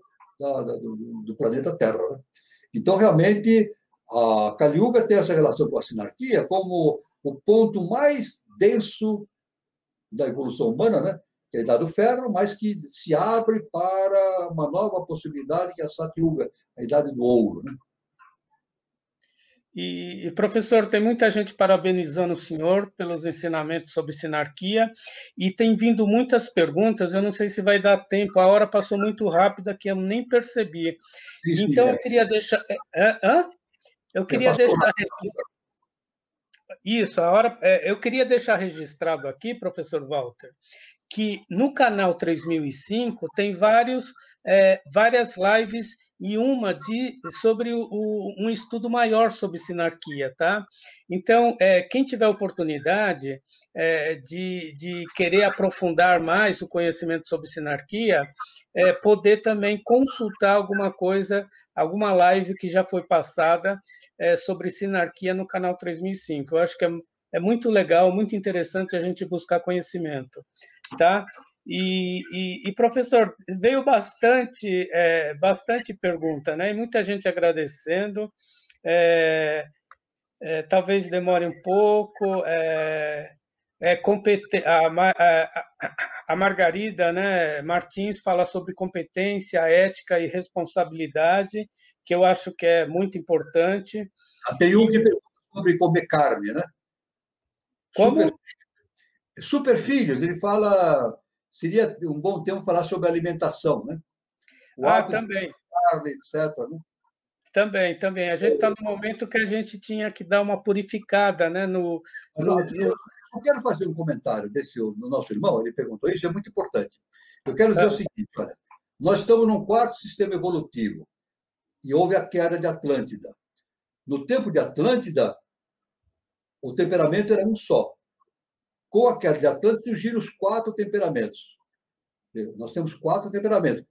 do planeta Terra. Né? Então, realmente, a Kali Yuga tem essa relação com a sinarquia como o ponto mais denso da evolução humana, né? Que é a idade do ferro, mas que se abre para uma nova possibilidade, que é a Sati Yuga, a idade do ouro. Né? Professor, tem muita gente parabenizando o senhor pelos ensinamentos sobre sinarquia e tem vindo muitas perguntas. Eu não sei se vai dar tempo, a hora passou muito rápida que eu nem percebi. Sim, Então, eu queria deixar. Eu queria passou deixar isso, eu queria deixar registrado aqui, professor Walter, que no canal 3005 tem várias lives e uma sobre um estudo maior sobre sinarquia, tá? Então, quem tiver oportunidade de querer aprofundar mais o conhecimento sobre sinarquia, poder também consultar alguma coisa, alguma live que já foi passada sobre sinarquia no canal 3005. Eu acho que é muito legal, muito interessante a gente buscar conhecimento, tá? Professor, veio bastante pergunta, né? E muita gente agradecendo. Talvez demore um pouco. A Margarida, né, Martins fala sobre competência, ética e responsabilidade, que eu acho que é muito importante. Tem um que pergunta sobre comer carne, né? Como? Superfilhos, ele fala, seria um bom tempo falar sobre alimentação, né? O hábito de Também. carne, etc. Né? Também. A gente está no momento que a gente tinha que dar uma purificada, né? Eu quero fazer um comentário no nosso irmão, ele perguntou isso, é muito importante. Eu quero dizer o seguinte, olha, nós estamos num quarto sistema evolutivo e houve a queda de Atlântida. No tempo de Atlântida, o temperamento era um só. Com a queda de Atlântida, surgiram os quatro temperamentos. Nós temos quatro temperamentos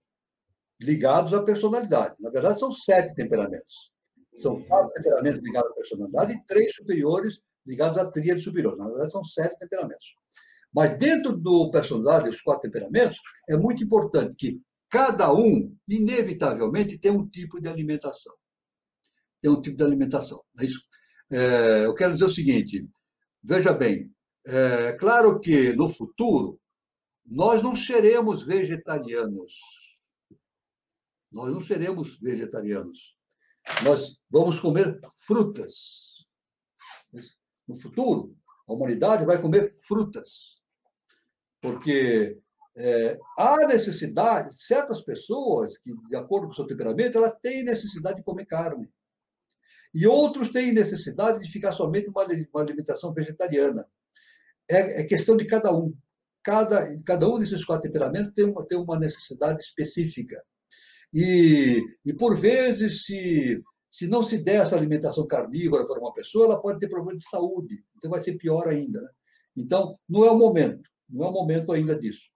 ligados à personalidade. Na verdade, são 7 temperamentos. São 4 temperamentos ligados à personalidade e 3 superiores ligados à tríade superior. Na verdade, são 7 temperamentos. Mas dentro do personalidade, os 4 temperamentos, é muito importante que cada um, inevitavelmente, tem um tipo de alimentação. Tem um tipo de alimentação. É isso? Eu quero dizer o seguinte, veja bem, claro que no futuro nós não seremos vegetarianos. Nós não seremos vegetarianos. Nós vamos comer frutas. No futuro, a humanidade vai comer frutas. Porque há necessidade, certas pessoas, que, de acordo com o seu temperamento, elas têm necessidade de comer carne. E outros têm necessidade de ficar somente uma alimentação vegetariana. É questão de cada um. Cada um desses 4 temperamentos tem uma necessidade específica. E por vezes, se não se der essa alimentação carnívora para uma pessoa, ela pode ter problema de saúde. Então, vai ser pior ainda. Né? Então, não é o momento. Não é o momento ainda disso.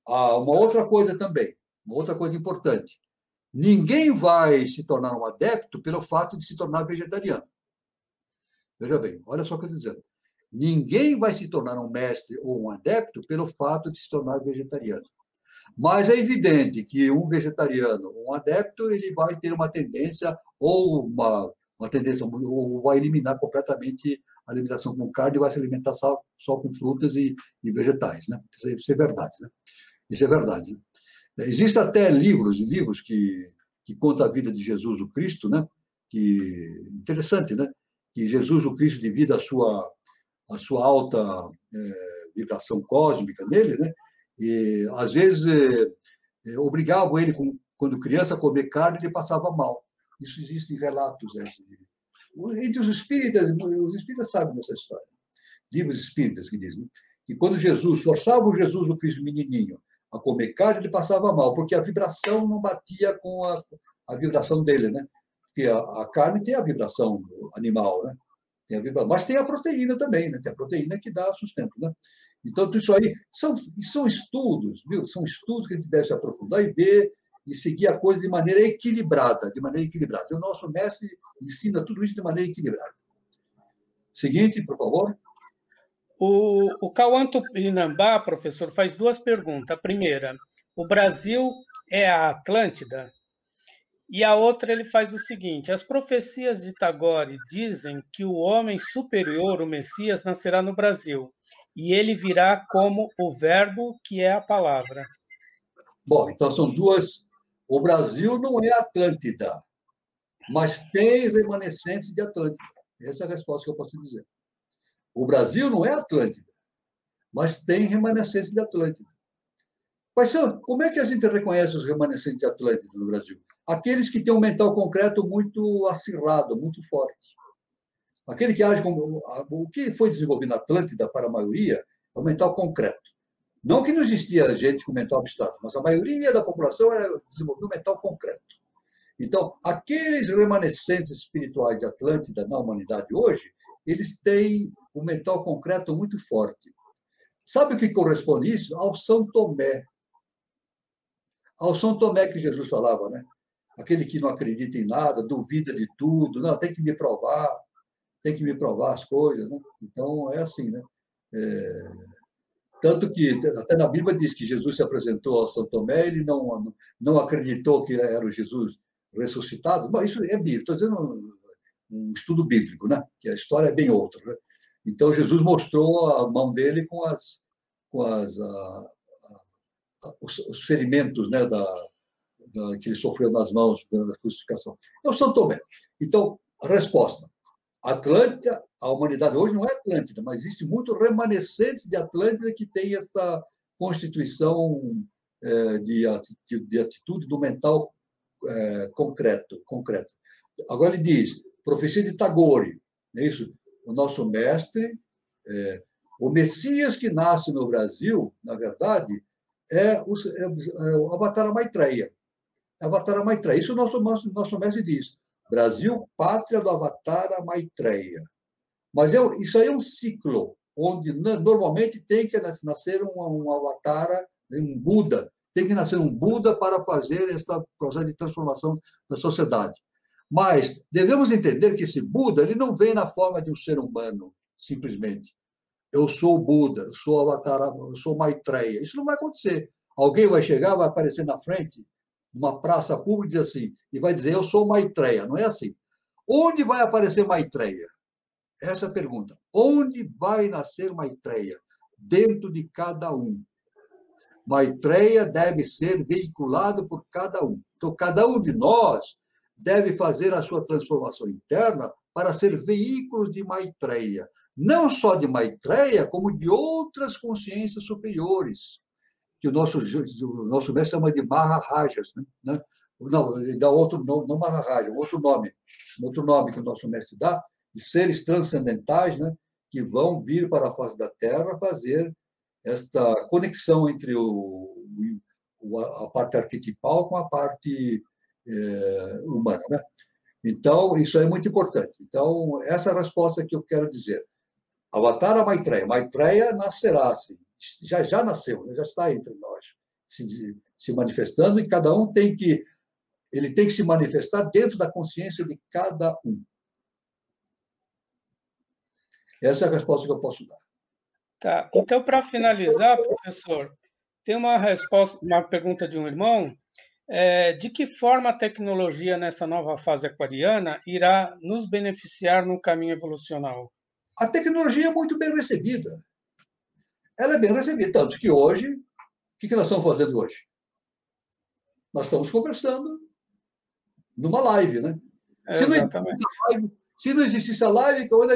Uma outra coisa também, uma outra coisa importante. Ninguém vai se tornar um adepto pelo fato de se tornar vegetariano. Veja bem, olha só o que eu estou dizendo. Ninguém vai se tornar um mestre ou um adepto pelo fato de se tornar vegetariano. Mas é evidente que um vegetariano, um adepto, ele vai ter uma tendência uma tendência, ou vai eliminar completamente a alimentação com carne e vai se alimentar só com frutas e vegetais. Né? Isso é verdade. Né? Isso é verdade. Existem até livros que contam a vida de Jesus o Cristo, né? Interessante, né? Que Jesus o Cristo, devido à sua alta vibração cósmica nele, né? E, às vezes, obrigavam ele, quando criança, a comer carne e ele passava mal. Isso existem relatos. Entre os espíritas sabem dessa história. Livros espíritas que dizem que quando forçava o Jesus o Cristo menininho a comer carne, ele passava mal, porque a vibração não batia com a vibração dele, né? Porque a carne tem a vibração animal, né? Mas tem a proteína também, né? Tem a proteína que dá sustento, né? Então, tudo isso aí são estudos, viu? São estudos que a gente deve se aprofundar e ver e seguir a coisa de maneira equilibrada, E o nosso mestre ensina tudo isso de maneira equilibrada. Seguinte, por favor. O Cauã Tupinambá, professor, faz 2 perguntas. A primeira, o Brasil é a Atlântida? E a outra, ele faz o seguinte: as profecias de Tagore dizem que o homem superior, o Messias, nascerá no Brasil, e ele virá como o verbo que é a palavra. Bom, então são 2. O Brasil não é Atlântida, mas tem remanescentes de Atlântida. Essa é a resposta que eu posso dizer. O Brasil não é Atlântida, mas tem remanescentes de Atlântida. Como é que a gente reconhece os remanescentes de Atlântida no Brasil? Aqueles que têm um mental concreto muito acirrado, muito forte. Aquele que age como... O que foi desenvolvido na Atlântida, para a maioria, é o mental concreto. Não que não existia gente com mental abstrato, mas a maioria da população desenvolveu mental concreto. Então, aqueles remanescentes espirituais de Atlântida na humanidade hoje, eles têm um mental concreto muito forte. Sabe o que corresponde a isso? Ao São Tomé. Ao São Tomé que Jesus falava, né? Aquele que não acredita em nada, duvida de tudo, não, tem que me provar as coisas, né? Então, é assim, né? Tanto que até na Bíblia diz que Jesus se apresentou ao São Tomé, ele não acreditou que era o Jesus ressuscitado. Bom, isso é bíblico, estou dizendo um estudo bíblico, né? Que a história é bem outra, né? Então, Jesus mostrou a mão dele com os ferimentos, né, que ele sofreu nas mãos durante a crucificação. É o São Tomé. Então, a resposta. Atlântida, a humanidade hoje não é Atlântida, mas existe muito remanescentes de Atlântida que tem essa constituição de atitude do mental concreto. Agora ele diz, profecia de Tagore, não é isso? O nosso mestre, o Messias que nasce no Brasil, na verdade, é o Avatara Maitreya. Avatara Maitreya. Isso o nosso mestre diz. Brasil, pátria do Avatara Maitreya. Mas isso aí é um ciclo, onde normalmente tem que nascer um Avatara, um Buda. Tem que nascer um Buda para fazer esse processo de transformação da sociedade. Mas devemos entender que esse Buda ele não vem na forma de um ser humano, simplesmente. Eu sou o Buda, eu sou o Avatara, eu sou Maitreya. Isso não vai acontecer. Alguém vai chegar, vai aparecer na frente, numa praça pública, e dizer assim, e vai dizer, eu sou Maitreya. Não é assim. Onde vai aparecer Maitreya? Essa é a pergunta. Onde vai nascer Maitreya? Dentro de cada um. Maitreya deve ser veiculado por cada um. Então, cada um de nós deve fazer a sua transformação interna para ser veículo de Maitreya. Não só de Maitreya, como de outras consciências superiores, que o nosso mestre chama de Maharajas, né? Não, ele dá outro nome, não Maharaja, outro nome que o nosso mestre dá, de seres transcendentais, né? Que vão vir para a face da Terra fazer esta conexão entre a parte arquetipal com a parte humana, né? Então, isso é muito importante. Então, essa é a resposta que eu quero dizer. Avatara Maitreya. Maitreya nascerá, assim, já nasceu, já está entre nós, se manifestando, e cada um tem que se manifestar dentro da consciência de cada um. Essa é a resposta que eu posso dar. Tá. Então, para finalizar, professor, tem uma pergunta de um irmão. De que forma a tecnologia nessa nova fase aquariana irá nos beneficiar no caminho evolucional? A tecnologia é muito bem recebida. Ela é bem recebida, tanto que hoje, o que nós estamos fazendo hoje? Nós estamos conversando numa live, né? Exatamente. Se não existisse a live, eu ainda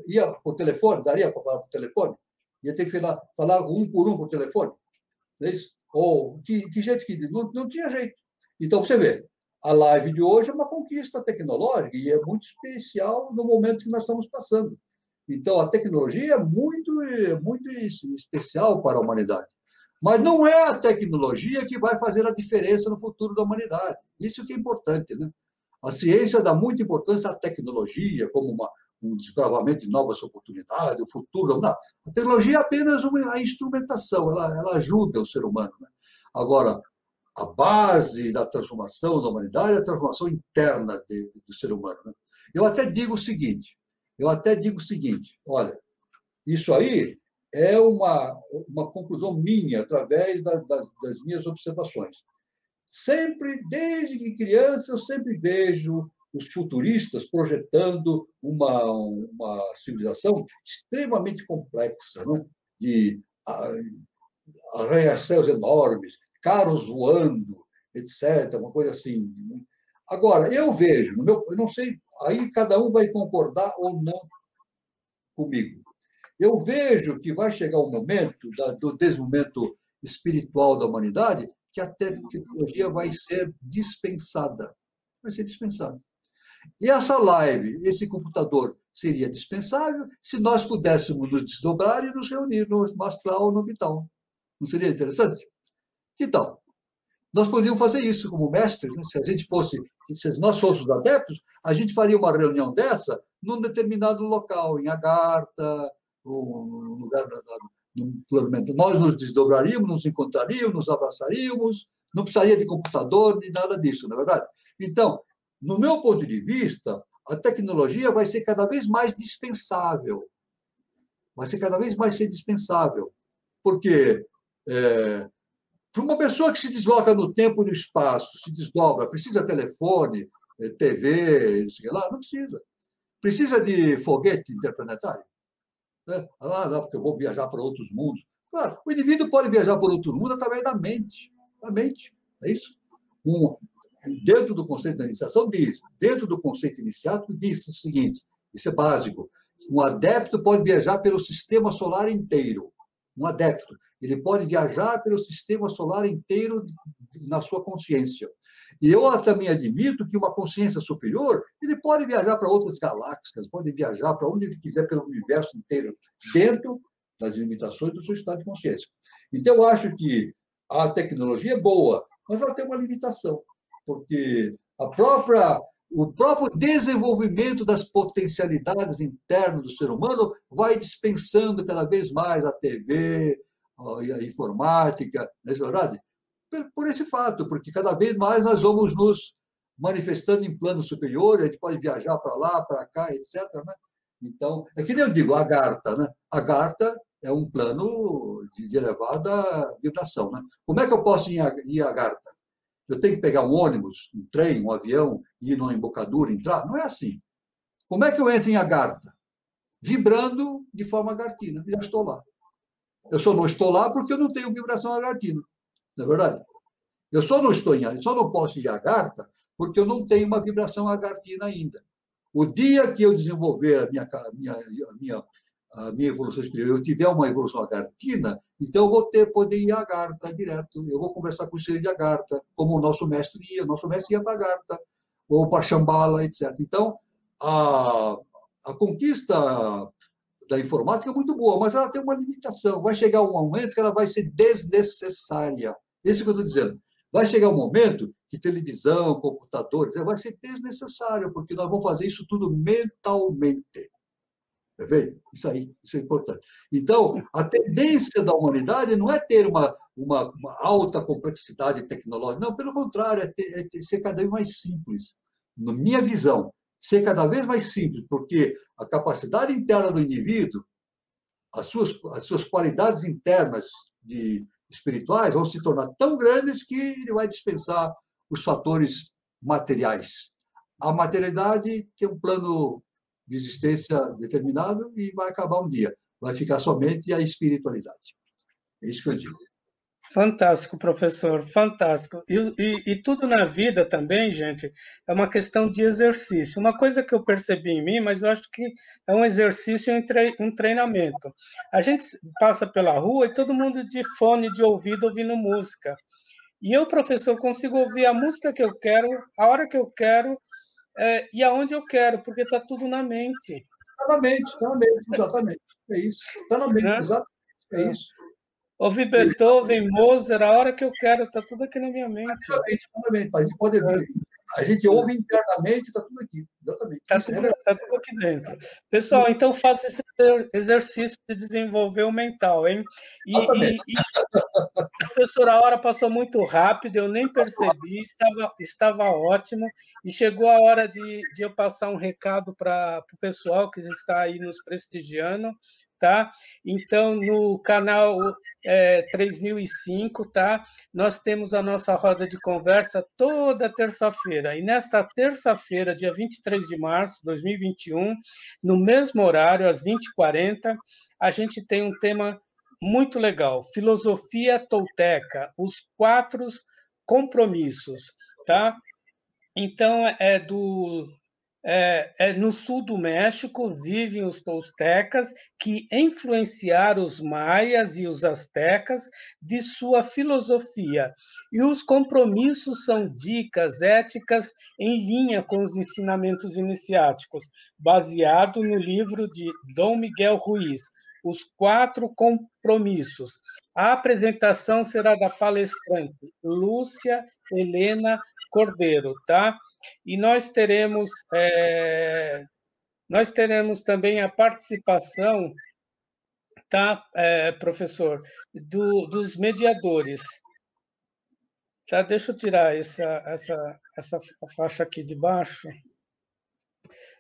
ia por telefone, daria para falar por telefone? Ia ter que falar um por telefone. Não é isso? Ou que jeito que não tinha jeito. Então, você vê, a live de hoje é uma conquista tecnológica e é muito especial no momento que nós estamos passando. Então, a tecnologia é muito especial para a humanidade. Mas não é a tecnologia que vai fazer a diferença no futuro da humanidade. Isso que é importante, né? A ciência dá muita importância à tecnologia, como um desbravamento de novas oportunidades, o futuro. Não. A tecnologia é apenas uma instrumentação, ela ajuda o ser humano, né? Agora, a base da transformação da humanidade é a transformação interna do ser humano, né? Eu até digo o seguinte, olha, isso aí é uma conclusão minha, através das minhas observações. Sempre, desde que criança, eu sempre vejo os futuristas projetando uma civilização extremamente complexa, né? De arranha-céus enormes, carros voando, etc., uma coisa assim. Agora, eu vejo, eu não sei, aí cada um vai concordar ou não comigo. Eu vejo que vai chegar um momento do desenvolvimento espiritual da humanidade que a tecnologia vai ser dispensada. Vai ser dispensada. E essa live, esse computador, seria dispensável se nós pudéssemos nos desdobrar e nos reunir no astral ou no vital. Não seria interessante? Então, nós podíamos fazer isso como mestres, né? Se nós fôssemos adeptos, a gente faria uma reunião dessa num determinado local, em Agartha, ou num lugar num plano mental. Nós nos desdobraríamos, nos encontraríamos, nos abraçaríamos, não precisaria de computador nem nada disso, não é verdade? Então, no meu ponto de vista, a tecnologia vai ser cada vez mais dispensável. Vai ser cada vez mais ser dispensável. Porque para uma pessoa que se desloca no tempo e no espaço, se desdobra, precisa telefone, TV, sei lá, não precisa. Precisa de foguete interplanetário? Né? Não, porque eu vou viajar para outros mundos. Claro, o indivíduo pode viajar para outro mundo através da mente. Da mente, é isso? Dentro do conceito da iniciação, dentro do conceito iniciático, diz o seguinte, isso é básico, um adepto pode viajar pelo sistema solar inteiro. Um adepto, ele pode viajar pelo sistema solar inteiro na sua consciência. E eu também admito que uma consciência superior, ele pode viajar para outras galáxias, pode viajar para onde ele quiser pelo universo inteiro, dentro das limitações do seu estado de consciência. Então, eu acho que a tecnologia é boa, mas ela tem uma limitação, porque o próprio desenvolvimento das potencialidades internas do ser humano vai dispensando cada vez mais a TV, a informática, não é verdade? Por esse fato, porque cada vez mais nós vamos nos manifestando em plano superior, a gente pode viajar para lá, para cá, etc. Né? Então, é que nem eu digo, a Agartha, né? A Agartha é um plano de elevada vibração. Né? Como é que eu posso ir a Agartha? Eu tenho que pegar um ônibus, um trem, um avião, ir numa embocadura, entrar? Não é assim. Como é que eu entro em Agartha? Vibrando de forma agartina. Já estou lá. Eu só não estou lá porque eu não tenho vibração agartina. Não é verdade? Eu só não posso ir a Agartha porque eu não tenho uma vibração agartina ainda. O dia que eu desenvolver a minha evolução espiritual, eu tiver uma evolução agartina, então eu vou poder ir à Agartha direto. Eu vou conversar com o ser de Agartha, como o nosso mestre ia. O nosso mestre ia para Agartha, ou para Shambhala, etc. Então, a conquista da informática é muito boa, mas ela tem uma limitação. Vai chegar um momento que ela vai ser desnecessária. Esse que eu estou dizendo. Vai chegar um momento que televisão, computadores, vai ser desnecessário, porque nós vamos fazer isso tudo mentalmente. Perfeito? Isso aí, isso é importante. Então, a tendência da humanidade não é ter uma alta complexidade tecnológica, não, pelo contrário, é ser cada vez mais simples. Na minha visão, ser cada vez mais simples, porque a capacidade interna do indivíduo, as suas qualidades internas espirituais vão se tornar tão grandes que ele vai dispensar os fatores materiais. A materialidade tem um plano de existência determinado e vai acabar um dia. Vai ficar somente a espiritualidade. É isso que eu digo. Fantástico, professor, fantástico. E tudo na vida também, gente, é uma questão de exercício. Uma coisa que eu percebi em mim, mas eu acho que é um exercício e um treinamento. A gente passa pela rua e todo mundo de fone de ouvido ouvindo música. E eu, professor, consigo ouvir a música que eu quero, a hora que eu quero, e aonde eu quero, porque está tudo na mente. Está na mente, exatamente. É isso. Está na mente, Né? exatamente. É isso. Ouvir Beethoven, Mozart, a hora que eu quero, está tudo aqui na minha mente. Exatamente. A gente pode ver. A gente ouve internamente, está tudo aqui. Exatamente. Está Isso é tudo, verdade. tá tudo aqui dentro. Pessoal, então faça esse exercício de desenvolver o mental, hein? Exatamente. Professor, a hora passou muito rápido, eu nem percebi, estava ótimo, e chegou a hora de eu passar um recado para o pessoal que está aí nos prestigiando, tá? Então, no canal 3005, tá? Nós temos a nossa roda de conversa toda terça-feira, e nesta terça-feira, dia 23 de março de 2021, no mesmo horário, às 20h40, a gente tem um tema muito legal. Filosofia tolteca, os 4 compromissos, tá? Então, no sul do México vivem os toltecas que influenciaram os maias e os astecas de sua filosofia. E os compromissos são dicas éticas em linha com os ensinamentos iniciáticos, baseado no livro de Dom Miguel Ruiz, Os 4 Compromissos. A apresentação será da palestrante Lúcia Helena Cordeiro, tá? E nós teremos também a participação, tá, professor, dos mediadores. Tá? Deixa eu tirar essa faixa aqui de baixo.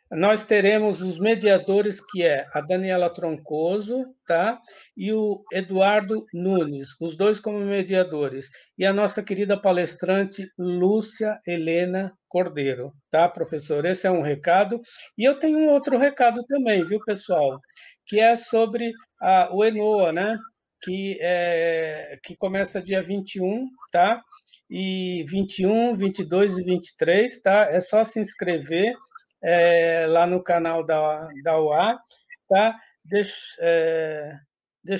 Nós teremos os mediadores, que é a Daniela Troncoso, tá? E o Eduardo Nunes, os dois como mediadores. E a nossa querida palestrante Lúcia Helena Cordeiro, tá, professor? Esse é um recado. E eu tenho um outro recado também, viu, pessoal? Que é sobre o ENOA, né? Que começa dia 21, tá? E 21, 22 e 23, tá? É só se inscrever lá no canal da UA, tá? Deixa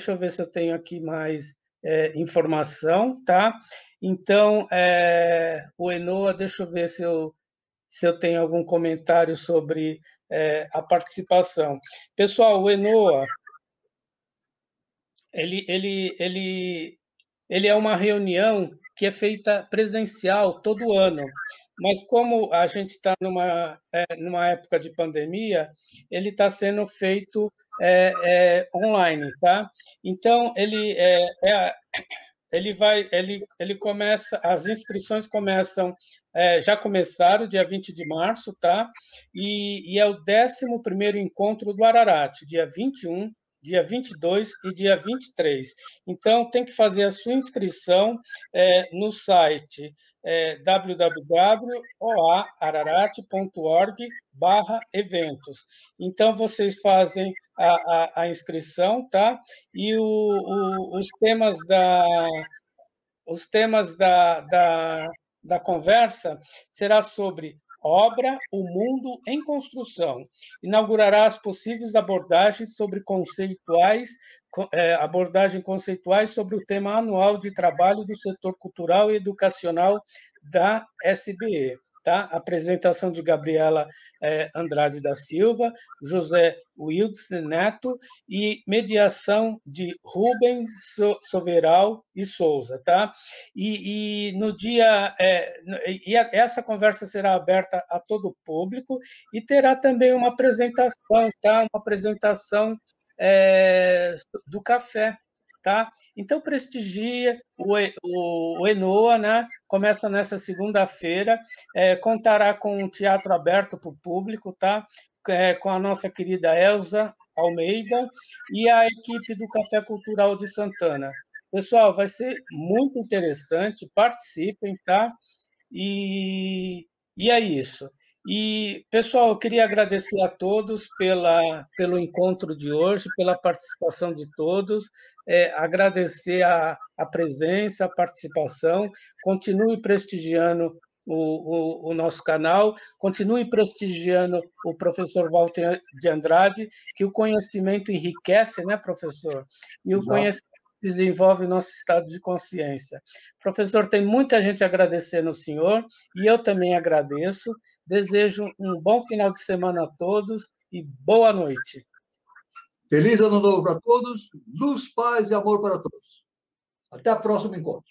eu ver se eu tenho aqui mais informação, tá? Então, o Enoa, deixa eu ver se eu tenho algum comentário sobre a participação. Pessoal, o Enoa, ele é uma reunião que é feita presencial todo ano, mas como a gente está numa época de pandemia, ele está sendo feito online, tá? Então ele começa, as inscrições começam, já começaram dia 20 de março, tá? E é o 11º encontro do Ararat, dia 21, dia 22 e dia 23. Então, tem que fazer a sua inscrição no site www.oararat.org/eventos. Então, vocês fazem a inscrição, tá? E os temas da conversa será sobre obra O Mundo em Construção. Inaugurará as possíveis abordagens conceituais sobre o tema anual de trabalho do setor cultural e educacional da SBE. Tá? Apresentação de Gabriela Andrade da Silva, José Wilson Neto e mediação de Rubens Soveral e Souza. Tá? E no dia essa conversa será aberta a todo o público e terá também uma apresentação, tá? Uma apresentação do café. Tá? Então, prestigia o ENOA, né? Começa nessa segunda-feira, contará com um teatro aberto para o público, tá? Com a nossa querida Elza Almeida e a equipe do Café Cultural de Santana. Pessoal, vai ser muito interessante, participem, tá? E é isso. E, pessoal, eu queria agradecer a todos pelo encontro de hoje, pela participação de todos, agradecer a presença, a participação, continue prestigiando o nosso canal, continue prestigiando o professor Walter de Andrade, que o conhecimento enriquece, né, professor? E o conhecimento desenvolve o nosso estado de consciência. Professor, tem muita gente agradecendo o senhor, e eu também agradeço. Desejo um bom final de semana a todos e boa noite. Feliz ano novo para todos, luz, paz e amor para todos. Até o próximo encontro.